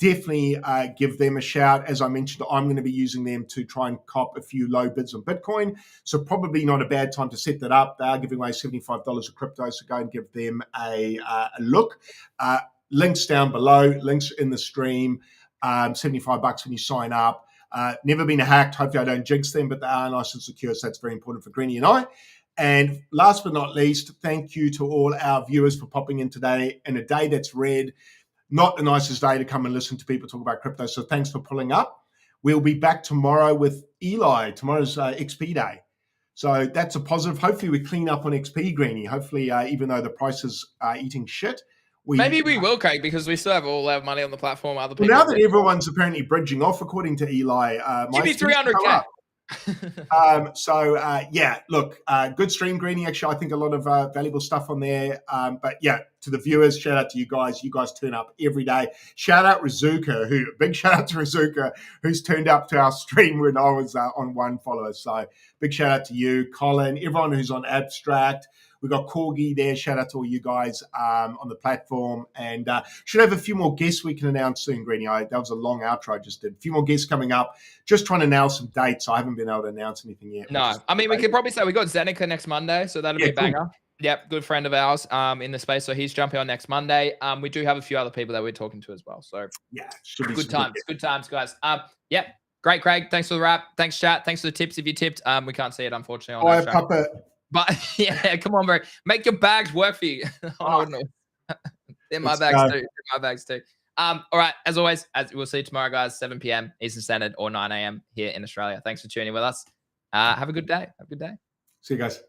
definitely give them a shout. As I mentioned, I'm going to be using them to try and cop a few low bids on Bitcoin. So probably not a bad time to set that up. They are giving away $75 of crypto, so go and give them a look. Links down below, links in the stream, $75 when you sign up. Never been hacked. Hopefully I don't jinx them, but they are nice and secure, so that's very important for Greeny and I. And last but not least, thank you to all our viewers for popping in today in a day that's red. Not the nicest day to come and listen to people talk about crypto. So thanks for pulling up. We'll be back tomorrow with Eli. Tomorrow's XP day. So that's a positive. Hopefully we clean up on XP, Greeny. Hopefully, even though the prices are eating shit. Maybe we will, Craig, because we still have all our money on the platform. Other people. Now that everyone's apparently bridging off, according to Eli. Give me 300K. Look, good stream, Greeny. Actually, I think a lot of valuable stuff on there. But to the viewers, shout out to you guys. You guys turn up every day. Shout out Rizuka, big shout out to Rizuka, who's turned up to our stream when I was on one follower. So big shout out to you, Colin, everyone who's on Abstract. We've got Corgi there. Shout out to all you guys on the platform. And should have a few more guests we can announce soon, Greeny. That was a long outro I just did. A few more guests coming up. Just trying to nail some dates. I haven't been able to announce anything yet. No, I mean, we could probably say we got Zeneca next Monday, so that'll be a banger. Cool. Yep, good friend of ours in the space. So he's jumping on next Monday. We do have a few other people that we're talking to as well. So should be good times. Good times, guys. Great, Craig. Thanks for the wrap. Thanks, chat. Thanks for the tips if you tipped. We can't see it, unfortunately. On Papa. But come on, bro. Make your bags work for you. They're my bags too. All right. As always, we'll see you tomorrow, guys, 7 p.m. Eastern Standard or 9 a.m. here in Australia. Thanks for tuning with us. Have a good day. See you guys.